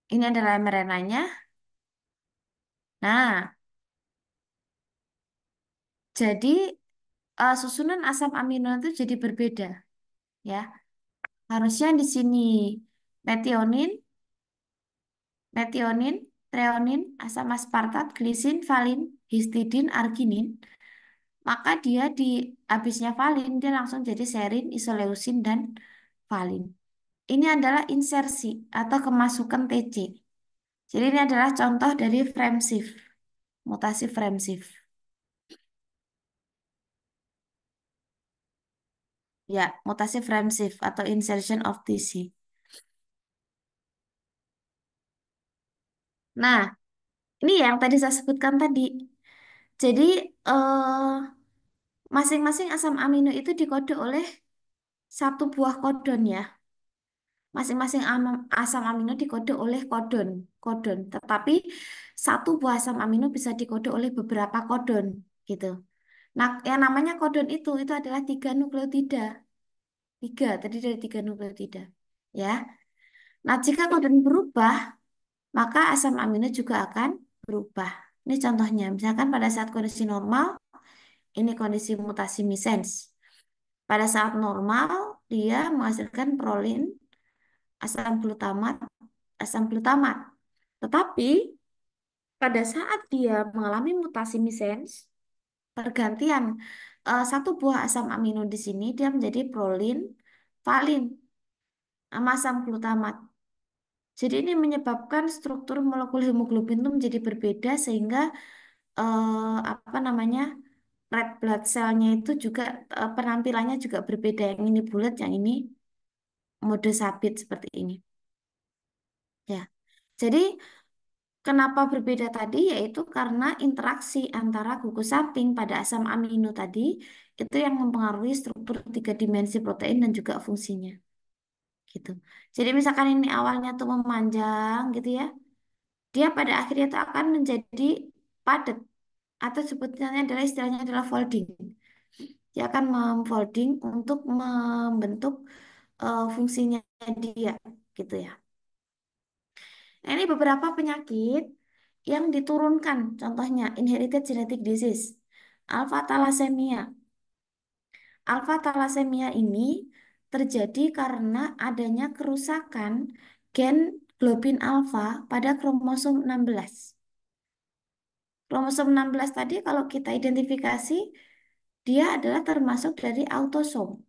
Ini adalah mRNA-nya. Nah, jadi susunan asam amino itu jadi berbeda, ya. Harusnya di sini metionin, metionin, treonin, asam aspartat, glisin, valin, histidin, arginin. Maka dia di habisnya valin dia langsung jadi serin, isoleusin dan valin. Ini adalah insersi atau kemasukan TC. Jadi ini adalah contoh dari frame shift, mutasi frame shift. Ya, mutasi frame shift atau insertion of TC. Nah, ini yang tadi saya sebutkan tadi. Jadi masing-masing asam amino itu dikode oleh satu buah kodon ya. Masing-masing asam amino dikode oleh kodon, kodon. Tetapi satu buah asam amino bisa dikode oleh beberapa kodon, gitu. Nah, yang namanya kodon itu adalah tiga nukleotida. Tiga, tadi dari tiga nukleotida. Ya. Nah, jika kodon berubah, maka asam amino juga akan berubah. Ini contohnya, misalkan pada saat kondisi normal, ini kondisi mutasi missense. Pada saat normal, dia menghasilkan prolin, asam glutamat, asam glutamat. Tetapi pada saat dia mengalami mutasi missense, pergantian satu buah asam amino di sini dia menjadi prolin, valin, sama asam glutamat. Jadi ini menyebabkan struktur molekul hemoglobin itu menjadi berbeda sehingga apa namanya red blood cell-nya itu juga penampilannya juga berbeda. Yang ini bulat, yang ini mode sabit seperti ini. Ya, jadi kenapa berbeda tadi? Yaitu karena interaksi antara gugus samping pada asam amino tadi itu yang mempengaruhi struktur tiga dimensi protein dan juga fungsinya. Gitu. Jadi misalkan ini awalnya tuh memanjang gitu ya, dia pada akhirnya itu akan menjadi padat atau sebetulnya adalah istilahnya adalah folding. Dia akan memfolding untuk membentuk fungsinya dia gitu ya. Nah, ini beberapa penyakit yang diturunkan, contohnya inherited genetic disease, alpha thalassemia. Alpha thalassemia ini terjadi karena adanya kerusakan gen globin alfa pada kromosom 16. Kromosom 16 tadi kalau kita identifikasi, dia adalah termasuk dari autosom.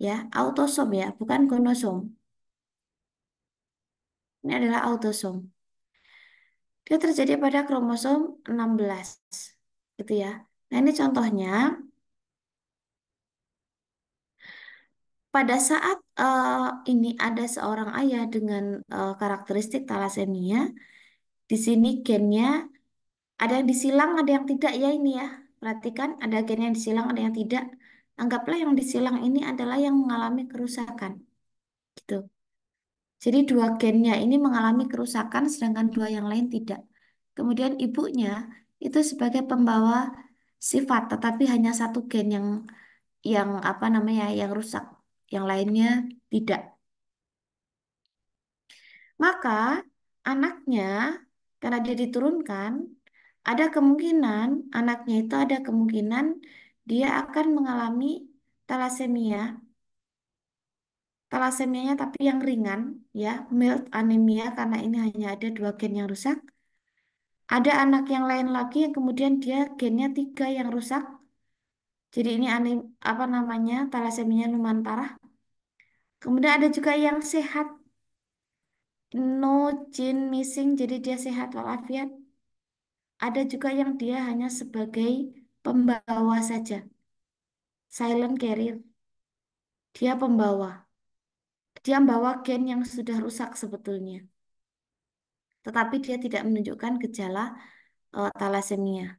Ya, autosom ya, bukan gonosom. Ini adalah autosom. Dia terjadi pada kromosom 16, gitu ya. Nah, ini contohnya pada saat ini ada seorang ayah dengan karakteristik talasemia, di sini gennya ada yang disilang, ada yang tidak ya ini ya. Perhatikan, ada gen yang disilang, ada yang tidak. Anggaplah yang disilang ini adalah yang mengalami kerusakan, gitu. Jadi dua gennya ini mengalami kerusakan, sedangkan dua yang lain tidak. Kemudian ibunya itu sebagai pembawa sifat, tetapi hanya satu gen yang apa namanya yang rusak, yang lainnya tidak. Maka anaknya karena dia diturunkan, ada kemungkinan anaknya itu ada kemungkinan dia akan mengalami talasemia, talasemianya tapi yang ringan ya, mild anemia karena ini hanya ada dua gen yang rusak. Ada anak yang lain lagi yang kemudian dia gennya tiga yang rusak. Jadi ini apa namanya talasemianya lumayan parah. Kemudian ada juga yang sehat, no gene missing, jadi dia sehat walafiat. Ada juga yang dia hanya sebagai pembawa saja, silent carrier. Dia pembawa. Dia membawa gen yang sudah rusak sebetulnya, tetapi dia tidak menunjukkan gejala talasemia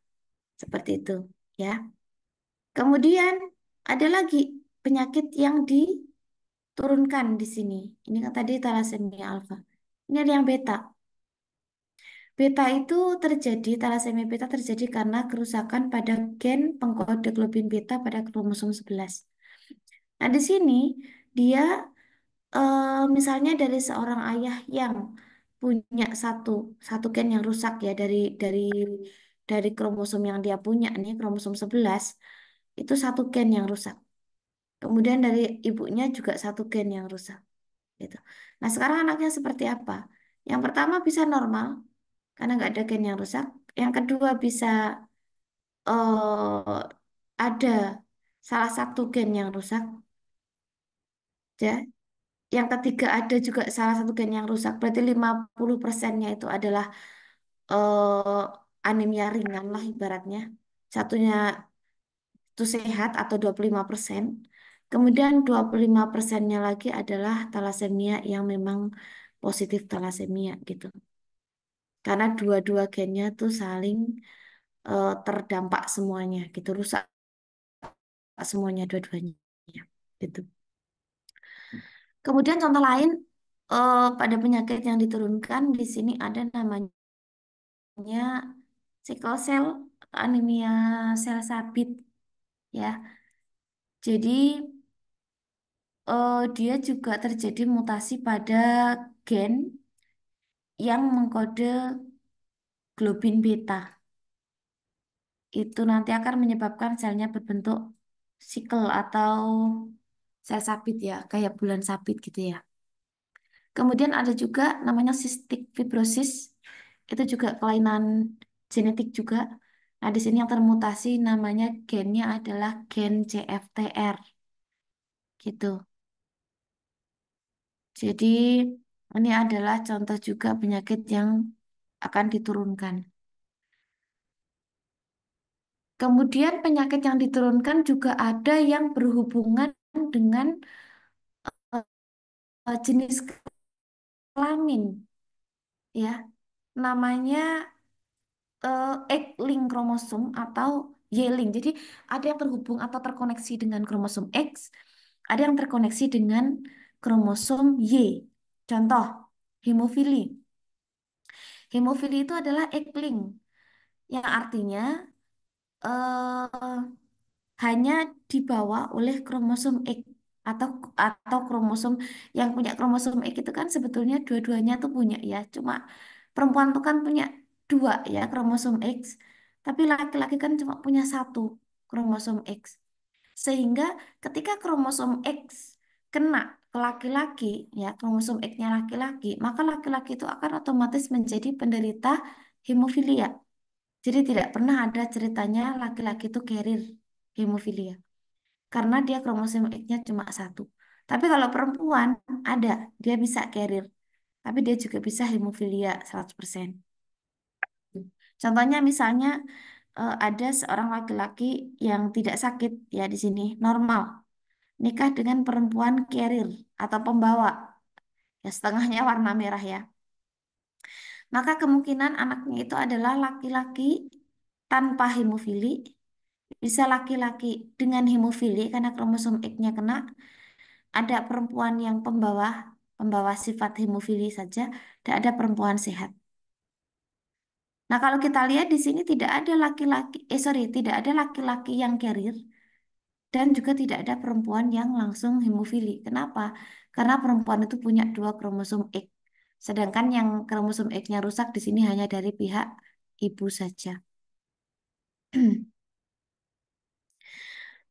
seperti itu, ya. Kemudian ada lagi penyakit yang diturunkan di sini. Ini kan tadi talasemia alfa. Ini ada yang beta. Beta itu terjadi, talasemia beta terjadi karena kerusakan pada gen pengkode globin beta pada kromosom 11. Nah, di sini dia misalnya dari seorang ayah yang punya satu gen yang rusak ya dari kromosom yang dia punya nih kromosom 11 itu satu gen yang rusak. Kemudian dari ibunya juga satu gen yang rusak gitu. Nah, sekarang anaknya seperti apa? Yang pertama bisa normal karena nggak ada gen yang rusak. Yang kedua bisa ada salah satu gen yang rusak, ya. Yang ketiga ada juga salah satu gen yang rusak. Berarti 50%-nya itu adalah anemia ringan lah ibaratnya. Satunya itu sehat atau 25%. Kemudian 25%-nya lagi adalah talasemia yang memang positif talasemia gitu. Karena dua-dua gennya tuh saling terdampak semuanya gitu, rusak semuanya dua-duanya gitu. Kemudian contoh lain pada penyakit yang diturunkan di sini ada namanya sickle cell atau anemia sel sabit ya. Jadi dia juga terjadi mutasi pada gen yang mengkode globin beta. Itu nanti akan menyebabkan selnya berbentuk sickle atau sel sabit ya, kayak bulan sabit gitu ya. Kemudian ada juga namanya cystic fibrosis. Itu juga kelainan genetik juga. Nah, di sini yang termutasi namanya gennya adalah gen CFTR gitu. Jadi ini adalah contoh juga penyakit yang akan diturunkan. Kemudian penyakit yang diturunkan juga ada yang berhubungan dengan jenis kelamin ya. Namanya X-linked kromosom atau Y-link. Jadi ada yang terhubung atau terkoneksi dengan kromosom X, ada yang terkoneksi dengan kromosom Y. Contoh, hemofili. Hemofili itu adalah X-link, yang artinya eh, hanya dibawa oleh kromosom X atau kromosom yang punya kromosom X itu kan sebetulnya dua-duanya tuh punya ya. Cuma perempuan tuh kan punya dua ya kromosom X, tapi laki-laki kan cuma punya satu kromosom X. Sehingga ketika kromosom X kena ke laki-laki ya kromosom X-nya laki-laki, maka laki-laki itu akan otomatis menjadi penderita hemofilia. Jadi tidak pernah ada ceritanya laki-laki itu carrier hemofilia karena dia kromosom X-nya cuma satu. Tapi kalau perempuan ada, dia bisa carrier, tapi dia juga bisa hemofilia 100%. Contohnya misalnya ada seorang laki-laki yang tidak sakit ya di sini, normal, nikah dengan perempuan carrier atau pembawa, ya setengahnya warna merah ya. Maka kemungkinan anaknya itu adalah laki-laki tanpa hemofili, bisa laki-laki dengan hemofili karena kromosom X-nya kena, ada perempuan yang pembawa sifat hemofili saja, dan ada perempuan sehat. Nah, kalau kita lihat di sini tidak ada laki-laki, sorry, tidak ada laki-laki yang carrier dan juga tidak ada perempuan yang langsung hemofili. Kenapa? Karena perempuan itu punya dua kromosom X, sedangkan yang kromosom X-nya rusak di sini hanya dari pihak ibu saja.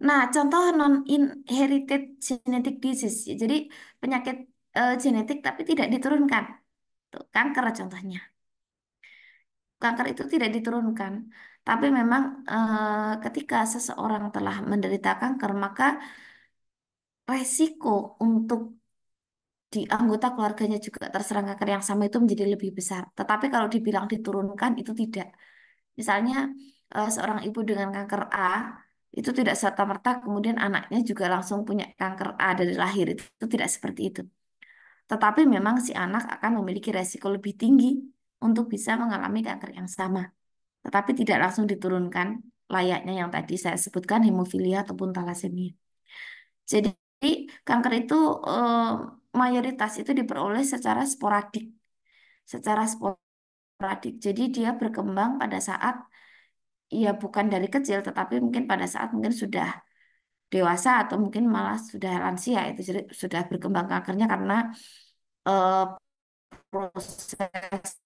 Nah, contoh non-inherited genetic disease. Jadi penyakit genetik tapi tidak diturunkan. Tuh, kanker contohnya. Kanker itu tidak diturunkan. Tapi memang ketika seseorang telah menderita kanker, maka resiko untuk di anggota keluarganya juga terserang kanker yang sama itu menjadi lebih besar. Tetapi kalau dibilang diturunkan itu tidak. Misalnya seorang ibu dengan kanker A itu tidak serta-merta kemudian anaknya juga langsung punya kanker A dari lahir itu tidak seperti itu. Tetapi memang si anak akan memiliki resiko lebih tinggi untuk bisa mengalami kanker yang sama. Tetapi tidak langsung diturunkan layaknya yang tadi saya sebutkan hemofilia ataupun talasemia. Jadi kanker itu eh, mayoritas itu diperoleh secara sporadik. Jadi dia berkembang pada saat ya bukan dari kecil, tetapi mungkin pada saat mungkin sudah dewasa atau mungkin malah sudah lansia itu jadi sudah berkembang kankernya karena eh, proses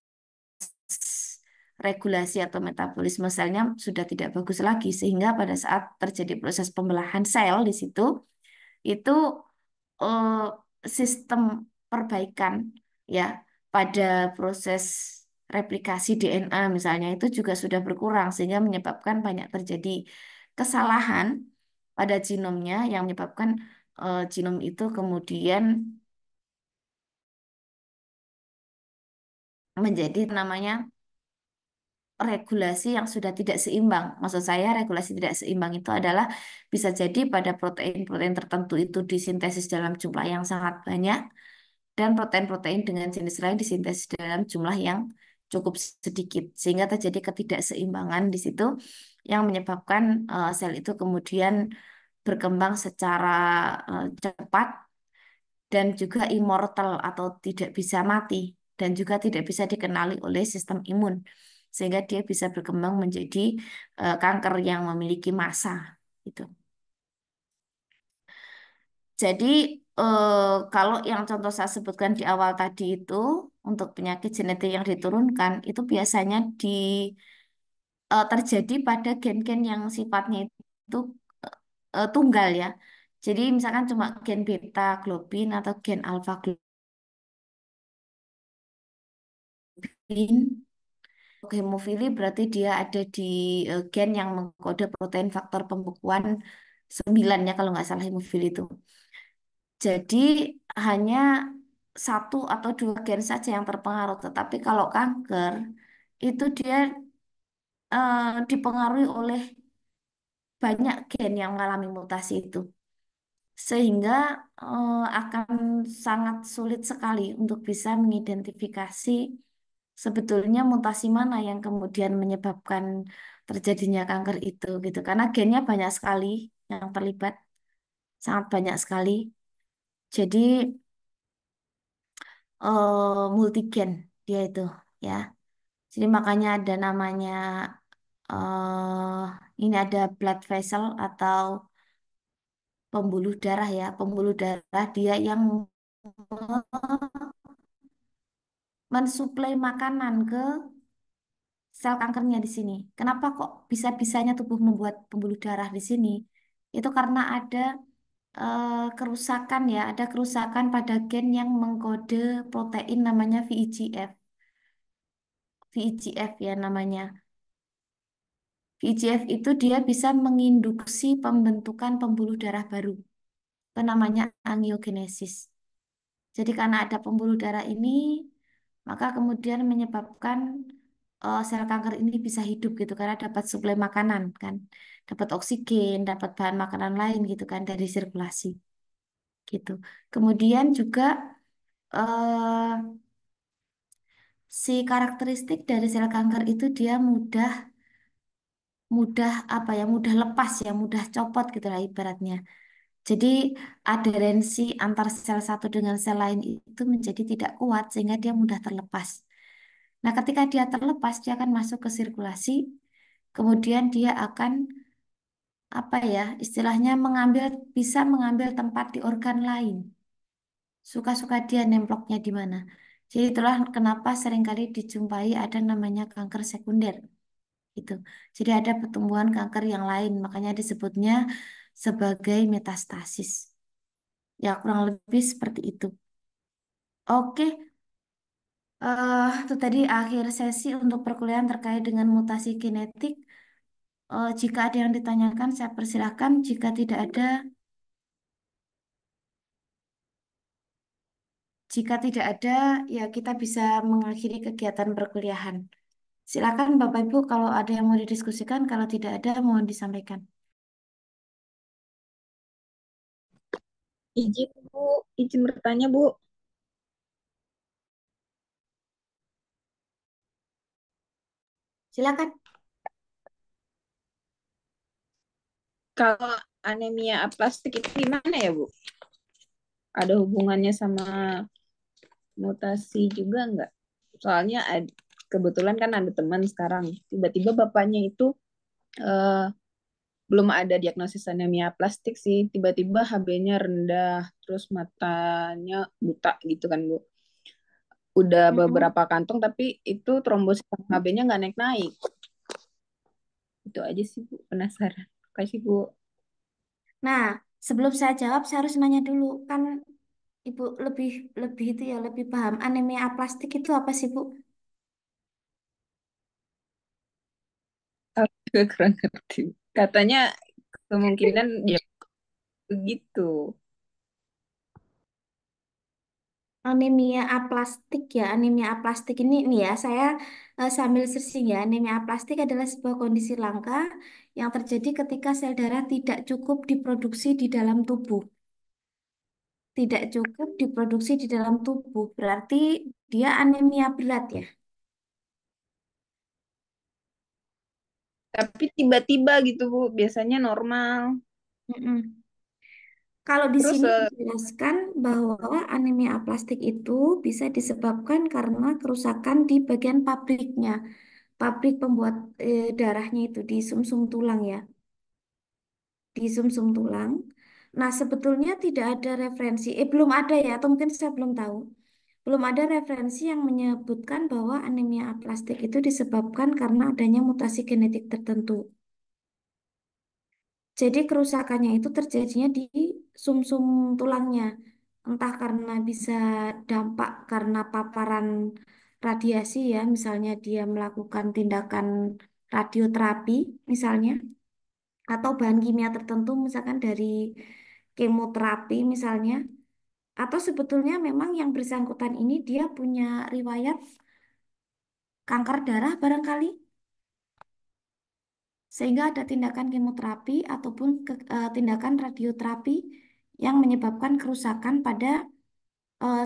regulasi atau metabolisme selnya sudah tidak bagus lagi sehingga pada saat terjadi proses pembelahan sel di situ itu eh, sistem perbaikan ya pada proses replikasi DNA misalnya itu juga sudah berkurang sehingga menyebabkan banyak terjadi kesalahan pada genomnya yang menyebabkan genom itu kemudian menjadi namanya regulasi yang sudah tidak seimbang. Maksud saya regulasi tidak seimbang itu adalah bisa jadi pada protein-protein tertentu itu disintesis dalam jumlah yang sangat banyak dan protein-protein dengan jenis lain disintesis dalam jumlah yang cukup sedikit sehingga terjadi ketidakseimbangan di situ yang menyebabkan sel itu kemudian berkembang secara cepat dan juga immortal atau tidak bisa mati dan juga tidak bisa dikenali oleh sistem imun sehingga dia bisa berkembang menjadi kanker yang memiliki massa itu. Jadi kalau yang contoh saya sebutkan di awal tadi itu untuk penyakit genetik yang diturunkan itu biasanya terjadi pada gen-gen yang sifatnya itu tunggal ya. Jadi misalkan cuma gen beta globin atau gen alfa globin. Untuk hemofili berarti dia ada di gen yang mengkode protein faktor pembekuan 9 ya kalau nggak salah hemofili itu. Jadi hanya satu atau dua gen saja yang terpengaruh. Tetapi kalau kanker itu dia dipengaruhi oleh banyak gen yang mengalami mutasi itu. Sehingga akan sangat sulit sekali untuk bisa mengidentifikasi sebetulnya mutasi mana yang kemudian menyebabkan terjadinya kanker itu gitu. Karena gennya banyak sekali yang terlibat, sangat banyak sekali. Jadi multigen dia itu ya. Jadi makanya ada namanya ini ada blood vessel atau pembuluh darah ya. Pembuluh darah dia yang mensuplai makanan ke sel kankernya di sini. Kenapa kok bisa-bisanya tubuh membuat pembuluh darah di sini? Itu karena ada kerusakan ya, ada kerusakan pada gen yang mengkode protein namanya VEGF. VEGF ya namanya. VEGF itu dia bisa menginduksi pembentukan pembuluh darah baru. Itu namanya angiogenesis. Jadi karena ada pembuluh darah ini, maka kemudian menyebabkan sel kanker ini bisa hidup gitu karena dapat suplai makanan kan, dapat oksigen, dapat bahan makanan lain gitu kan dari sirkulasi gitu. Kemudian juga eh, si karakteristik dari sel kanker itu dia mudah mudah apa ya mudah lepas ya mudah copot gitu lah ibaratnya. Jadi aderensi antar sel satu dengan sel lain itu menjadi tidak kuat sehingga dia mudah terlepas. Nah, ketika dia terlepas, dia akan masuk ke sirkulasi, kemudian dia akan apa ya, istilahnya bisa mengambil tempat di organ lain. Suka-suka dia nemploknya di mana. Jadi itulah kenapa seringkali dijumpai ada namanya kanker sekunder. Itu. Jadi ada pertumbuhan kanker yang lain, makanya disebutnya sebagai metastasis. Ya, kurang lebih seperti itu. Oke, itu tadi akhir sesi untuk perkuliahan terkait dengan mutasi genetik. Jika ada yang ditanyakan, saya persilahkan. Jika tidak ada, ya kita bisa mengakhiri kegiatan perkuliahan. Silakan Bapak Ibu kalau ada yang mau didiskusikan, kalau tidak ada mohon disampaikan. Izin Bu, izin bertanya Bu. Silakan. Kalau anemia aplastik itu gimana ya Bu? Ada hubungannya sama mutasi juga nggak? Soalnya kebetulan kan ada teman sekarang, tiba-tiba bapaknya itu eh, belum ada diagnosis anemia aplastik sih, tiba-tiba HB-nya rendah, terus matanya buta gitu kan Bu. Udah Mm-mm. beberapa kantong tapi itu trombosit HB-nya nggak naik-naik. Itu aja sih Bu, penasaran. Kasih Bu. Nah, sebelum saya jawab, saya harus nanya dulu. Kan Ibu lebih lebih itu ya, lebih paham. Anemia aplastik itu apa sih, Bu? Aku kurang ngerti. Katanya kemungkinan ya begitu. Anemia aplastik ya, anemia aplastik ini nih ya, saya sambil searching ya. Anemia aplastik adalah sebuah kondisi langka yang terjadi ketika sel darah tidak cukup diproduksi di dalam tubuh. Tidak cukup diproduksi di dalam tubuh, berarti dia anemia berat ya. Tapi tiba-tiba gitu Bu, biasanya normal. Mm-mm. Kalau di Terus sini dijelaskan bahwa anemia aplastik itu bisa disebabkan karena kerusakan di bagian pabriknya, pabrik pembuat darahnya itu di sumsum tulang ya, di sumsum tulang. Nah, sebetulnya tidak ada referensi, belum ada ya, atau mungkin saya belum tahu. Belum ada referensi yang menyebutkan bahwa anemia aplastik itu disebabkan karena adanya mutasi genetik tertentu. Jadi kerusakannya itu terjadinya di sumsum tulangnya. Entah karena bisa dampak karena paparan radiasi ya, misalnya dia melakukan tindakan radioterapi misalnya, atau bahan kimia tertentu misalkan dari kemoterapi misalnya, atau sebetulnya memang yang bersangkutan ini dia punya riwayat kanker darah barangkali, sehingga ada tindakan kemoterapi ataupun tindakan radioterapi yang menyebabkan kerusakan pada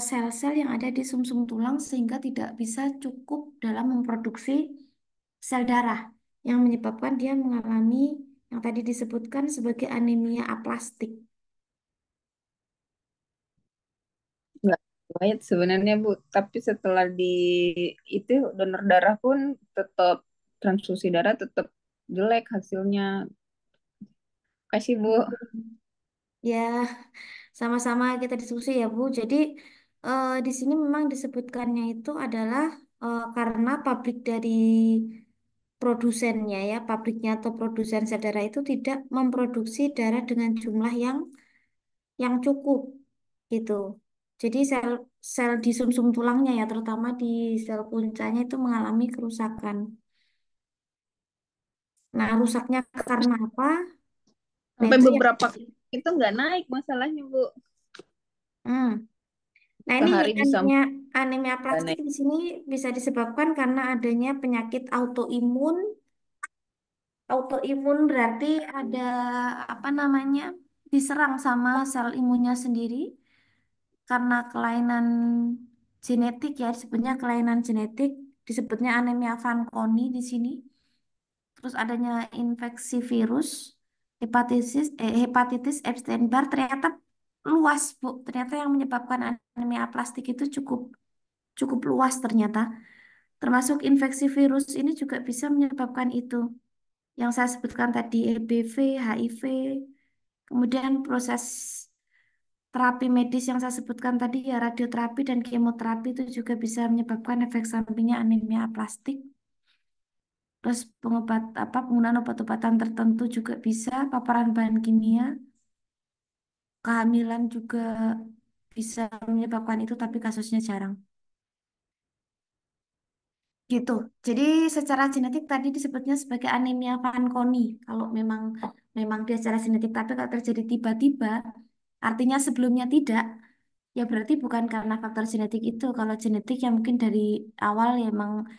sel-sel yang ada di sumsum tulang sehingga tidak bisa cukup dalam memproduksi sel darah yang menyebabkan dia mengalami yang tadi disebutkan sebagai anemia aplastik. nggak riwayat sebenarnya Bu, tapi setelah di itu donor darah pun tetap transfusi darah tetap jelek hasilnya. Kasih Bu. Ya, sama-sama kita diskusi ya Bu. Jadi di sini memang disebutkannya itu adalah karena pabrik dari produsennya ya, pabriknya atau produsen sel darah itu tidak memproduksi darah dengan jumlah yang cukup gitu. Jadi sel di sumsum tulangnya ya, terutama di sel puncanya itu mengalami kerusakan. Nah, rusaknya karena apa? Nah, Sampai itu yang beberapa itu nggak naik masalahnya Bu. hmm. Nah, ini Sehari bisa anemia nggak plastik naik. di sini bisa disebabkan karena adanya penyakit autoimun. Autoimun berarti ada apa namanya? Diserang sama sel imunnya sendiri karena kelainan genetik ya, disebutnya kelainan genetik, disebutnya anemia Fanconi di sini. Terus adanya infeksi virus, hepatitis Epstein-Barr ternyata luas, Bu. Ternyata yang menyebabkan anemia aplastik itu cukup cukup luas ternyata. Termasuk infeksi virus ini juga bisa menyebabkan itu. Yang saya sebutkan tadi EBV, HIV, kemudian proses terapi medis yang saya sebutkan tadi ya radioterapi dan kemoterapi itu juga bisa menyebabkan efek sampingnya anemia aplastik. Terus penggunaan obat-obatan tertentu juga bisa, paparan bahan kimia, kehamilan juga bisa menyebabkan itu tapi kasusnya jarang. Gitu. Jadi secara genetik tadi disebutnya sebagai anemia Fanconi. Kalau memang memang dia secara genetik, tapi kalau terjadi tiba-tiba, artinya sebelumnya tidak, ya berarti bukan karena faktor genetik itu. Kalau genetik ya mungkin dari awal ya emang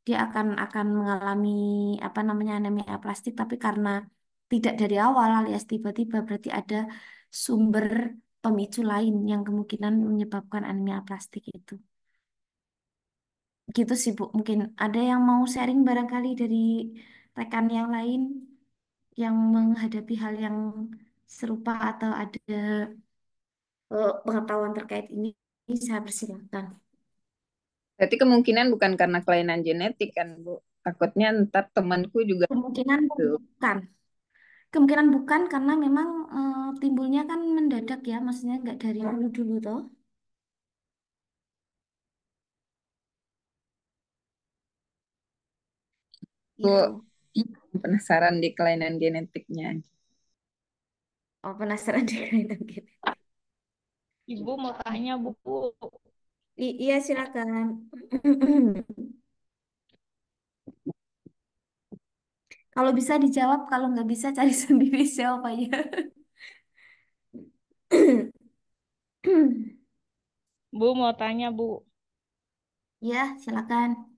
dia akan mengalami apa namanya anemia aplastik, tapi karena tidak dari awal alias tiba-tiba berarti ada sumber pemicu lain yang kemungkinan menyebabkan anemia aplastik itu. Gitu sih Bu, mungkin ada yang mau sharing barangkali dari rekan yang lain yang menghadapi hal yang serupa atau ada pengetahuan terkait ini, saya persilahkan. Berarti kemungkinan bukan karena kelainan genetik kan, Bu? Takutnya ntar temanku juga Kemungkinan gitu. bukan. Kemungkinan bukan karena memang timbulnya kan mendadak ya, maksudnya nggak dari dulu-dulu toh. Bu, Itu. penasaran di kelainan genetiknya. Oh, penasaran dengan gitu. Ibu mau tanya, Bu. Iya, silakan. Kalau bisa dijawab, kalau nggak bisa cari sendiri jawabannya. Bu mau tanya, Bu. Ya, silakan.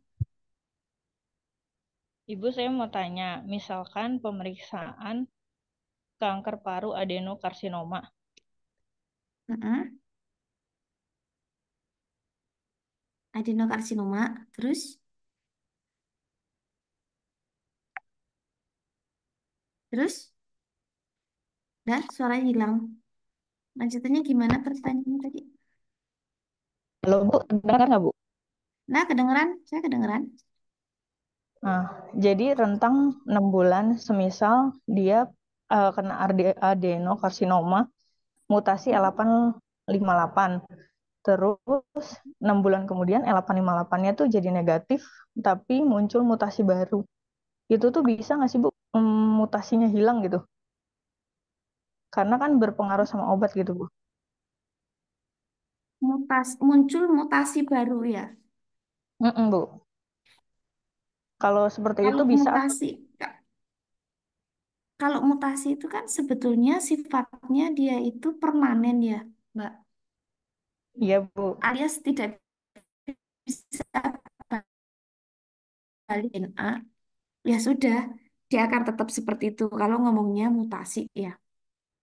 Ibu saya mau tanya, misalkan pemeriksaan kanker paru adenokarsinoma. Mm-mm. Adenokarsinoma. Terus, terus, dah suaranya hilang. Lanjutannya gimana pertanyaannya tadi? Halo, Bu. Dengar nggak, Bu? Nah, kedengeran? Saya kedengeran. Nah, jadi rentang 6 bulan, semisal dia kena adenokarsinoma, mutasi L858. Terus 6 bulan kemudian L858-nya tuh jadi negatif, tapi muncul mutasi baru. Itu tuh bisa nggak sih, Bu, mutasinya hilang gitu? Karena kan berpengaruh sama obat gitu, Bu. Muncul mutasi baru ya. Bu. Kalau seperti itu Kalau bisa atau mutasi, kalau mutasi itu kan sebetulnya sifatnya dia itu permanen ya, Mbak. iya, Bu. Alias tidak bisa balik DNA. Ya sudah, dia akan tetap seperti itu. Kalau ngomongnya mutasi ya,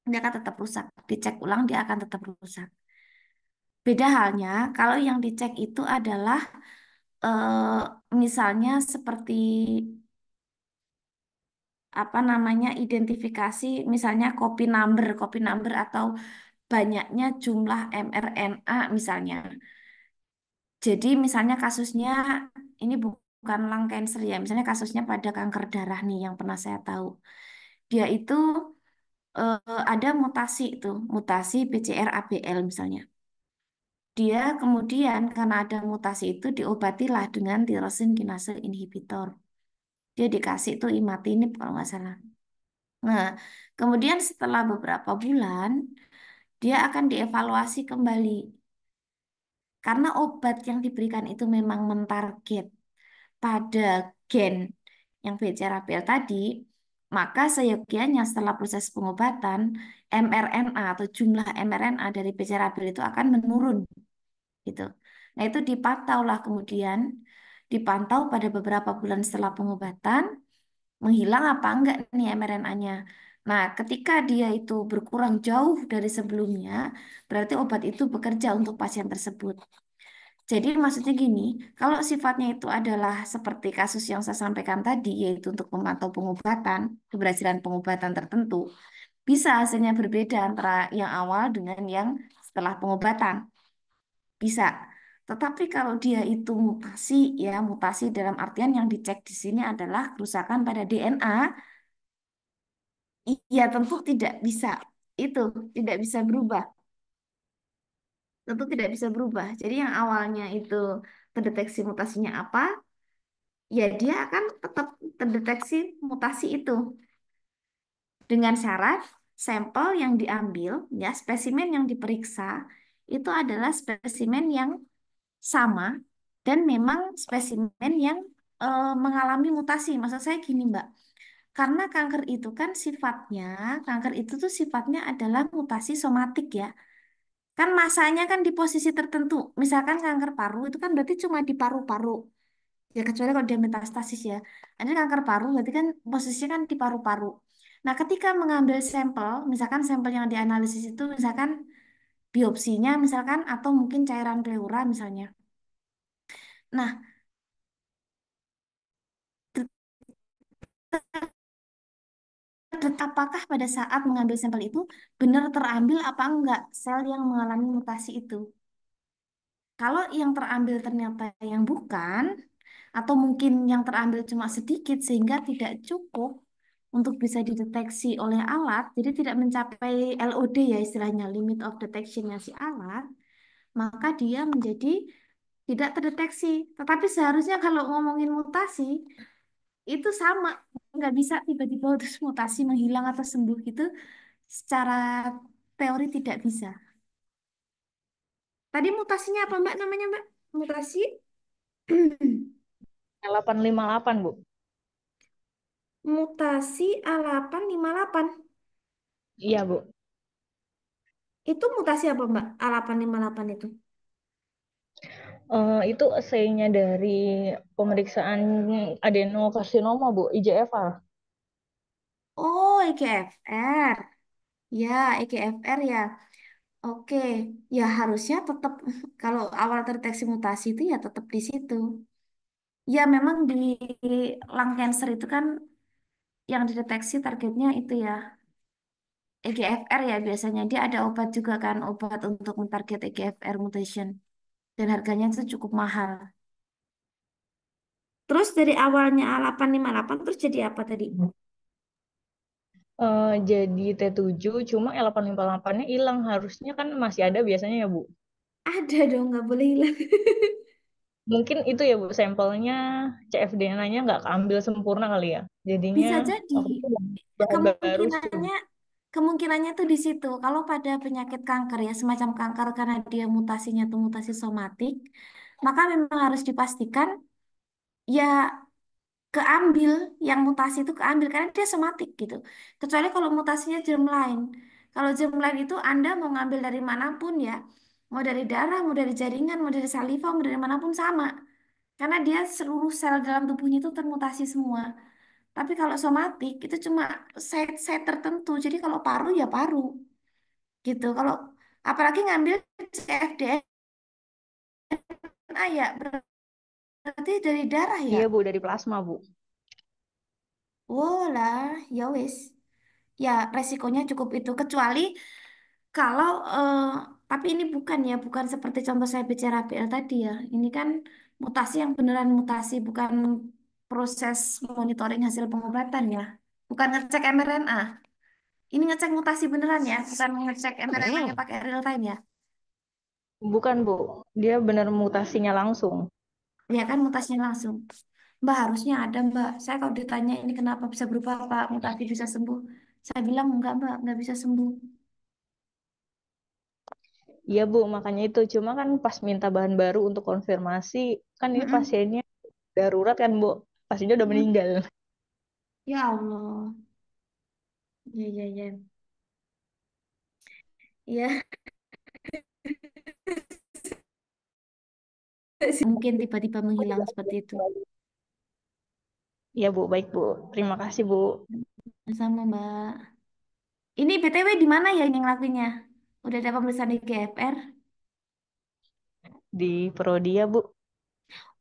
dia akan tetap rusak. Dicek ulang dia akan tetap rusak. Beda halnya kalau yang dicek itu adalah misalnya seperti apa namanya identifikasi misalnya copy number atau banyaknya jumlah mRNA misalnya. Jadi misalnya kasusnya ini bukan lung cancer ya, misalnya kasusnya pada kanker darah nih yang pernah saya tahu. Dia itu ada mutasi itu, mutasi BCR-ABL misalnya. Dia kemudian karena ada mutasi itu diobatilah dengan tyrosine kinase inhibitor. Dia dikasih itu imatinib kalau nggak salah. Nah, kemudian setelah beberapa bulan, dia akan dievaluasi kembali. Karena obat yang diberikan itu memang mentarget pada gen yang BCR-ABL tadi, maka seyogianya setelah proses pengobatan, mRNA atau jumlah mRNA dari BCR-ABL itu akan menurun gitu. Nah, itu dipantau lah kemudian, dipantau pada beberapa bulan setelah pengobatan, menghilang apa enggak nih mRNA-nya. Nah, ketika dia itu berkurang jauh dari sebelumnya, berarti obat itu bekerja untuk pasien tersebut. Jadi maksudnya gini, kalau sifatnya itu adalah seperti kasus yang saya sampaikan tadi, yaitu untuk memantau pengobatan, keberhasilan pengobatan tertentu, bisa hasilnya berbeda antara yang awal dengan yang setelah pengobatan. Bisa. Tetapi kalau dia itu mutasi, ya mutasi dalam artian yang dicek di sini adalah kerusakan pada DNA, iya tentu tidak bisa. Itu tidak bisa berubah. Tentu tidak bisa berubah. Jadi yang awalnya itu terdeteksi mutasinya apa, ya dia akan tetap terdeteksi mutasi itu dengan syarat sampel yang diambil, ya spesimen yang diperiksa itu adalah spesimen yang sama dan memang spesimen yang mengalami mutasi. Maksud saya gini, Mbak. Karena kanker itu tuh sifatnya adalah mutasi somatik ya. Kan masanya kan di posisi tertentu. Misalkan kanker paru itu kan berarti cuma di paru-paru. Ya kecuali kalau dia metastasis ya. Ada kanker paru berarti kan posisinya kan di paru-paru. Nah, ketika mengambil sampel, misalkan sampel yang dianalisis itu misalkan biopsinya misalkan atau mungkin cairan pleura misalnya. Nah, apakah pada saat mengambil sampel itu benar terambil apa enggak sel yang mengalami mutasi itu? Kalau yang terambil ternyata yang bukan, atau mungkin yang terambil cuma sedikit sehingga tidak cukup untuk bisa dideteksi oleh alat, jadi tidak mencapai LOD ya istilahnya, limit of detection-nya si alat, maka dia menjadi tidak terdeteksi. Tetapi seharusnya kalau ngomongin mutasi, itu sama. Nggak bisa tiba-tiba terus mutasi menghilang atau sembuh gitu. Secara teori tidak bisa. Tadi mutasinya apa Mbak namanya Mbak? Mutasi? 858, Bu. Mutasi A858. Iya, Bu. Itu mutasi apa Mbak? A858 itu. Itu assay-nya dari pemeriksaan adenokarsinoma, Bu, IGFR. Oh, EGFR. Ya, EGFR ya. Oke. Ya harusnya tetap kalau awal terdeteksi mutasi itu ya tetap di situ. Ya memang di lung cancer itu kan yang dideteksi targetnya itu ya EGFR ya biasanya. Dia ada obat juga kan, obat untuk mentarget EGFR mutation. Dan harganya itu cukup mahal. Terus dari awalnya A858 terus jadi apa tadi? Jadi T7, cuma L858-nya hilang. Harusnya kan masih ada biasanya ya, Bu. Ada dong, nggak boleh hilang. Mungkin itu ya, Bu, sampelnya cfDNA-nya nggak keambil sempurna kali ya. Jadinya Bisa jadi waktu itu bahan baru sih, Bu. kemungkinannya kemungkinannya tuh di situ. Kalau pada penyakit kanker ya semacam kanker karena dia mutasinya tuh mutasi somatik, maka memang harus dipastikan ya keambil yang mutasi itu keambil karena dia somatik gitu. Kecuali kalau mutasinya germline. Kalau germline itu Anda mau ngambil dari manapun ya, mau dari darah, mau dari jaringan, mau dari saliva, mau dari manapun sama. Karena dia seluruh sel dalam tubuhnya itu termutasi semua. Tapi kalau somatik itu cuma site-site tertentu. Jadi kalau paru ya paru gitu. Kalau apalagi ngambil CFDNA ya berarti dari darah ya. Iya, Bu, dari plasma, Bu. Oh lah, ya wis. Ya resikonya cukup itu kecuali kalau tapi ini bukan ya, bukan seperti contoh saya bicara BL tadi ya. Ini kan mutasi yang beneran mutasi, bukan proses monitoring hasil pengobatan ya. Bukan ngecek mRNA. Ini ngecek mutasi beneran ya, bukan ngecek mRNA-nya pakai real time ya. Bukan, Bu. Dia benar mutasinya langsung. Ya kan mutasinya langsung. Mbak harusnya ada Mbak. Saya kalau ditanya ini kenapa bisa berubah Pak, mutasi bisa sembuh. Saya bilang enggak Mbak, enggak bisa sembuh. Iya, Bu, makanya itu. Cuma kan pas minta bahan baru untuk konfirmasi, kan ini Mm-mm. pasiennya darurat kan, Bu. Pasiennya udah Mm. meninggal. Ya Allah. Ya ya ya. Ya, mungkin tiba-tiba menghilang seperti itu. Iya, Bu. Baik, Bu. Terima kasih, Bu. Sama Mbak. Ini BTW di mana ya ini ngelakuinnya? Udah ada pemeriksaan di GFR? Di Prodia, Bu.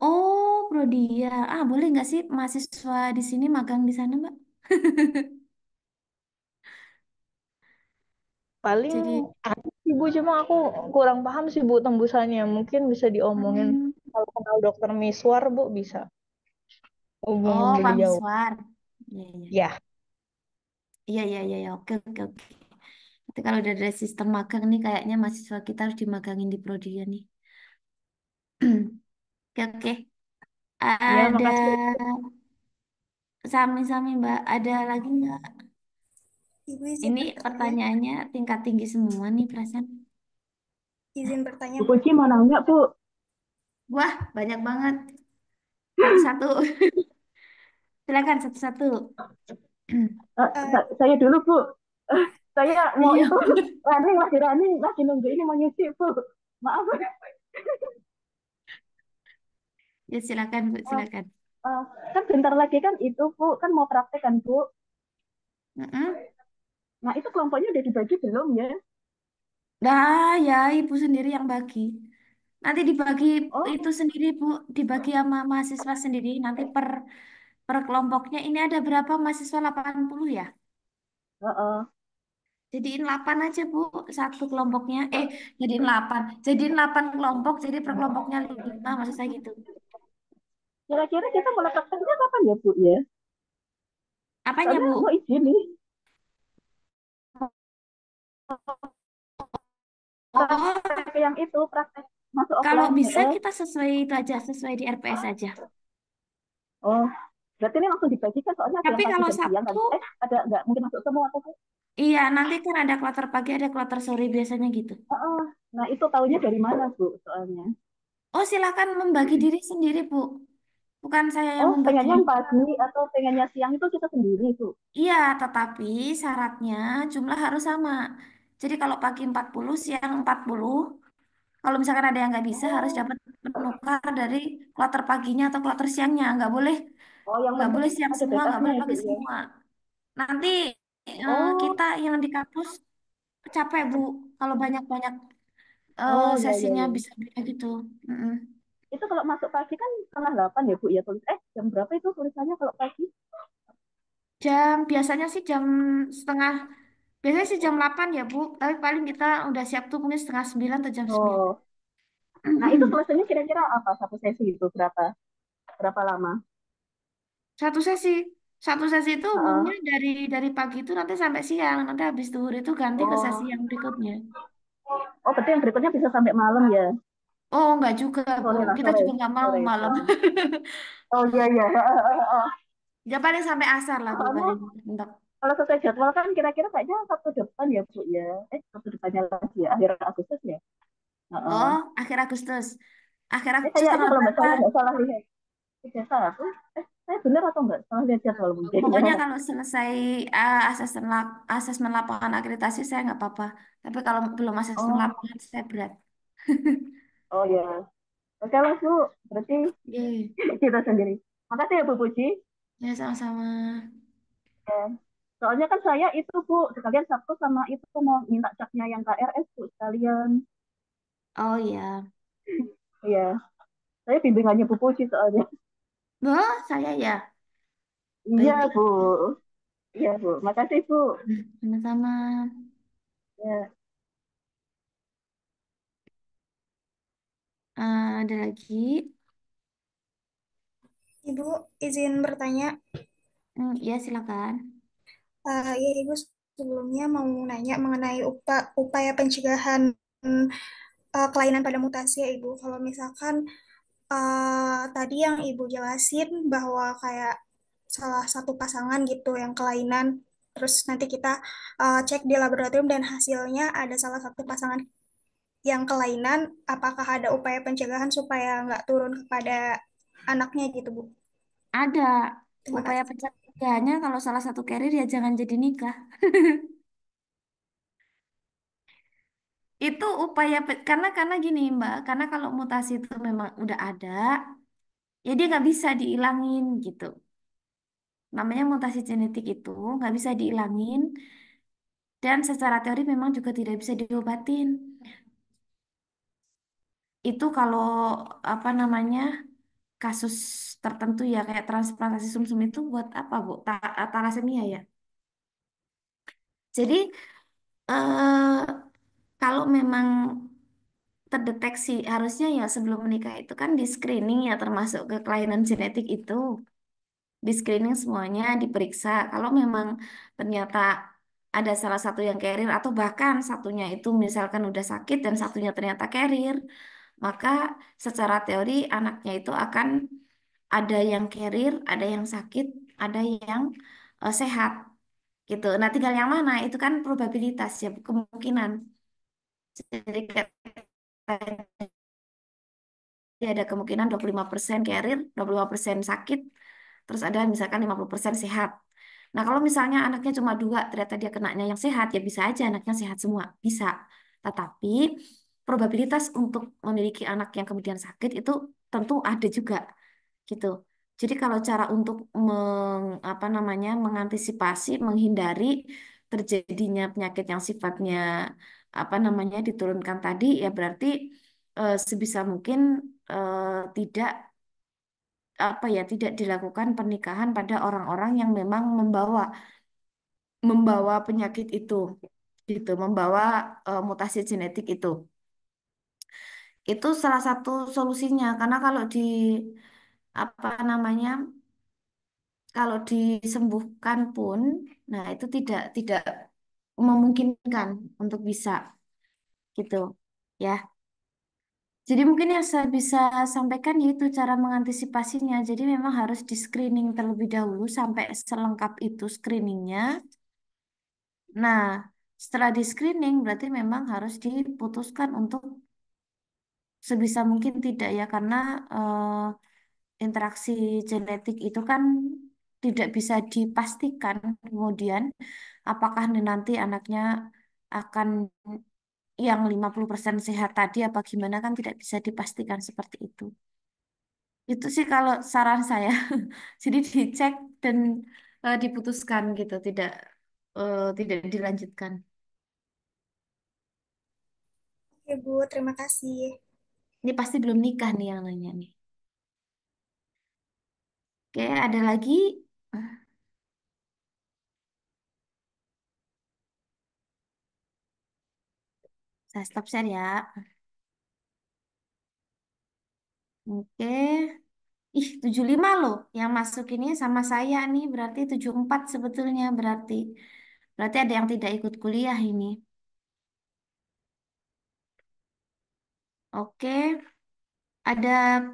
Oh, Prodia. Ah, boleh nggak sih mahasiswa di sini magang di sana, Mbak? Paling Jadi, ada Ibu cuma aku kurang paham sih Bu tembusannya. Mungkin bisa diomongin Hmm. kalau kenal dokter Miswar Bu bisa hubungin Oh, Pak beliau. Miswar. Iya, iya. Ya, Iya, iya, iya, iya. Oke, oke, oke. Tapi kalau udah ada sistem magang nih, kayaknya mahasiswa kita harus dimagangin di prodi ya nih. Oke, oke. ya Ada makasih. sami-sami, Mbak. Ada lagi nggak? Ibu izin Ini bertanya, pertanyaannya tingkat tinggi semua nih, perasaan. izin bertanya Bu Bu. Puji mau nanya, Bu. Wah, banyak banget. Satu-satu. Silakan satu-satu. Eh, Saya dulu, Bu. Saya mau Iya, itu running, lagi nunggu ini mau nyuci, Bu. Maaf. ya silakan, Bu, Eh, silakan. eh, kan bentar lagi kan itu, Bu. Kan mau praktek kan, Bu. Mm-mm. Nah, itu kelompoknya udah dibagi belum ya? Dah, ya, Ibu sendiri yang bagi. Nanti dibagi itu Oh, sendiri, Bu. Dibagi sama mahasiswa sendiri. Nanti per kelompoknya. Ini ada berapa mahasiswa? 80 ya? heeh. Jadiin 8 aja, Bu. Satu kelompoknya. Jadiin 8. Jadiin 8 kelompok. Jadi per kelompoknya 5. Maksud saya gitu. Kira-kira kita mulai prakteknya kapan ya, Bu, ya? Apanya, Soalnya mau Bu? izin nih. Oh, Praktek yang itu, praktek masuk kalau offline. bisa Heeh. kita sesuai itu aja. Sesuai di RPS aja. Oh, berarti ini langsung dibagikan soalnya ada Tapi yang pagi kalau dan siang Sabtu, kan. Ada nggak mungkin masuk semua apa sih? iya nanti kan ada kloter pagi, ada kloter sore biasanya gitu. Heeh. Nah, itu taunya dari mana, Bu, soalnya? Oh, silakan membagi diri sendiri, Bu. Bukan saya yang Oh, membagi. pengennya yang pagi atau pengennya siang itu kita sendiri, Bu. Iya, tetapi syaratnya jumlah harus sama. Jadi kalau pagi 40, siang 40. Kalau misalkan ada yang nggak bisa, harus Oh, dapat penukar dari kloter paginya atau kloter siangnya. oh yang Nggak penting boleh siang ada semua, nggak backupnya boleh ya, Bu, pagi ya. semua. Nanti Oh, kita yang di kampus capek, Bu. Kalau banyak-banyak oh ya ya sesinya ya. bisa gitu. Mm-mm. Itu kalau masuk pagi kan setengah 8 ya, Bu, ya tulis. Jam berapa itu tulisannya kalau pagi? Biasanya sih biasanya sih jam 8 ya, Bu. Tapi paling kita udah siap tuh mungkin setengah 9 atau jam 9. Oh, nah itu selesainya kira-kira apa? Satu sesi itu berapa lama? Satu sesi. Satu sesi itu umumnya Heeh. dari pagi itu nanti sampai siang. Nanti habis zuhur itu ganti ke sesi Oh, yang berikutnya. oh berarti yang berikutnya bisa sampai malam ya? Oh, enggak juga, Bu. Sore lah, Kita sore. juga nggak mau Sore. malam. Oh, oh iya, iya. Ya paling sampai asar lah, Bu, Soalnya paling mentok. kalau sesuai jadwal kan kira-kira kayaknya Sabtu depan ya, Bu, ya. Sabtu depannya lagi ya, akhir Agustus ya. Heeh. Oh, akhir Agustus. Akhir Agustus Kayaknya tanggal kalau berapa? nggak salah lihat. Tidak salah. Saya benar atau nggak salah lihat jadwal mungkin ya. Pokoknya kalau selesai asesmen lapangan akreditasi saya nggak apa-apa. Tapi kalau belum asesmen Oh, lapangan saya berat. oh ya. Oke lah, Bu. Berarti Yeay. kita sendiri. Makasih ya, Bu Puji. Ya sama-sama. Ya. Soalnya kan saya itu, Bu, sekalian Sabtu sama itu mau minta capnya yang KRS, Bu, sekalian. Oh iya. Iya, saya bimbingannya Bu Puji soalnya. Oh, saya ya. Iya, Baiklah. Bu. Iya, Bu. Makasih, Bu. Sama-sama. Ya. Ada lagi? Ibu izin bertanya, Ya silakan. ya Ibu sebelumnya mau nanya mengenai upaya pencegahan kelainan pada mutasi ya Ibu. Kalau misalkan tadi yang Ibu jelasin bahwa kayak salah satu pasangan gitu yang kelainan, terus nanti kita cek di laboratorium dan hasilnya ada salah satu pasangan yang kelainan, apakah ada upaya pencegahan supaya nggak turun kepada anaknya gitu Bu? Ada Terima upaya kasih. pencegahannya kalau salah satu carrier ya jangan jadi nikah. Itu karena gini Mbak, karena kalau mutasi itu memang udah ada, ya dia nggak bisa diilangin gitu. Namanya mutasi genetik itu nggak bisa diilangin dan secara teori memang juga tidak bisa diobatin. Itu kalau apa namanya kasus tertentu ya kayak transplantasi sumsum itu buat apa Bu? Thalassemia ya. Jadi eh, kalau memang terdeteksi, harusnya ya sebelum menikah itu kan di screening ya, termasuk ke kelainan genetik itu, di screening semuanya diperiksa. Kalau memang ternyata ada salah satu yang carrier atau bahkan satunya itu misalkan udah sakit dan satunya ternyata carrier, maka secara teori anaknya itu akan ada yang carrier, ada yang sakit, ada yang sehat gitu. Nah, tinggal yang mana itu kan probabilitas ya, kemungkinan. Jadi ada kemungkinan 25% carrier, 25% sakit, terus ada misalkan 50% sehat. Nah, kalau misalnya anaknya cuma dua, ternyata dia kenanya yang sehat, ya bisa aja anaknya sehat semua, bisa. Tetapi probabilitas untuk memiliki anak yang kemudian sakit itu tentu ada juga, gitu. Jadi kalau cara untuk apa namanya mengantisipasi, menghindari terjadinya penyakit yang sifatnya apa namanya diturunkan tadi, ya berarti sebisa mungkin tidak apa ya tidak dilakukan pernikahan pada orang-orang yang memang membawa membawa penyakit itu gitu membawa mutasi genetik itu salah satu solusinya karena apa namanya kalau disembuhkan pun nah itu tidak memungkinkan untuk bisa gitu ya. Jadi mungkin yang saya bisa sampaikan yaitu cara mengantisipasinya. Jadi memang harus di screening terlebih dahulu sampai selengkap itu screeningnya. Nah, setelah di screening berarti memang harus diputuskan untuk sebisa mungkin tidak ya karena interaksi genetik itu kan tidak bisa dipastikan kemudian apakah nanti anaknya akan yang 50% sehat tadi apa gimana kan tidak bisa dipastikan seperti itu. Itu sih kalau saran saya. Jadi dicek dan diputuskan gitu, tidak dilanjutkan. Oke, Bu, terima kasih. Ini pasti belum nikah nih yang nanya nih. Oke, ada lagi? Saya stop share ya. Oke. Ih, 75 loh. Yang masuk ini sama saya nih berarti 74 sebetulnya berarti. Berarti ada yang tidak ikut kuliah ini. Oke. Ada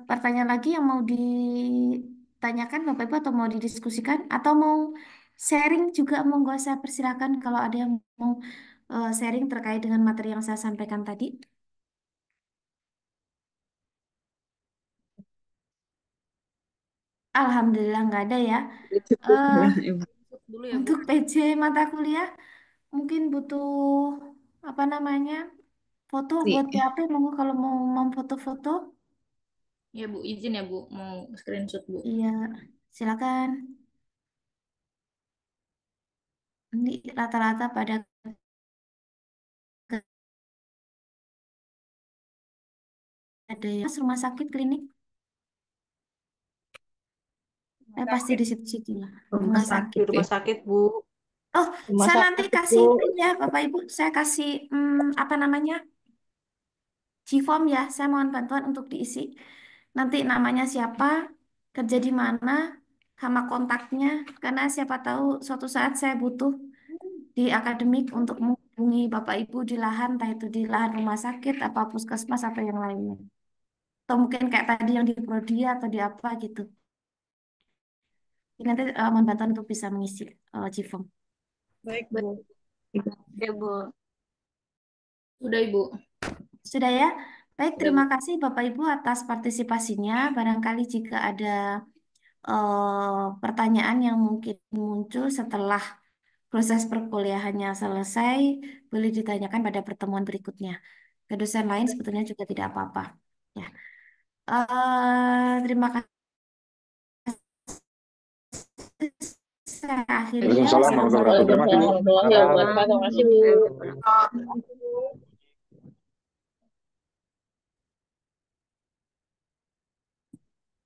pertanyaan lagi yang mau ditanyakan Bapak Ibu atau mau didiskusikan atau mau sharing juga monggo saya persilakan kalau ada yang mau sharing terkait dengan materi yang saya sampaikan tadi. Alhamdulillah nggak ada ya. Cukup Eh lah, Ibu. Dulu ya, Bu. untuk PJ mata kuliah mungkin butuh apa namanya foto buat Sih. PAP monggo kalau mau memfoto-foto. Ya, Bu, izin ya, Bu, mau screenshot, Bu. Iya, silakan. Ini rata-rata pada ada ya rumah sakit klinik. Pasti di situ-situ lah. Rumah Rumah Di sakit. sakit ya. rumah sakit, Bu. Oh, Rumah saya nanti sakit itu. kasih ini ya, Bapak Ibu. Saya kasih apa namanya G-form ya. Saya mohon bantuan untuk diisi. Nanti namanya siapa, kerja di mana, sama kontaknya. Karena siapa tahu suatu saat saya butuh di akademik untuk menghubungi Bapak Ibu di lahan, entah itu di lahan rumah sakit, apa puskesmas atau yang lainnya. Atau mungkin kayak tadi yang di Prodia atau di apa gitu. Jadi nanti mohon bantuan untuk bisa mengisi G-form. Baik, Baik. Bu. Oke, Bu. Sudah, Ibu. Sudah ya? Baik, Sudah, Bu. terima kasih Bapak Ibu atas partisipasinya. Barangkali jika ada pertanyaan yang mungkin muncul setelah proses perkuliahannya selesai, boleh ditanyakan pada pertemuan berikutnya. Ke dosen lain sebetulnya juga tidak apa-apa. Ya, terima kasih. Saya akhiri ya. Waalaikumsalam warahmatullahi wabarakatuh. Terima kasih, Bu. Waalaikumsalam warahmatullahi wabarakatuh. Terima kasih, Bu.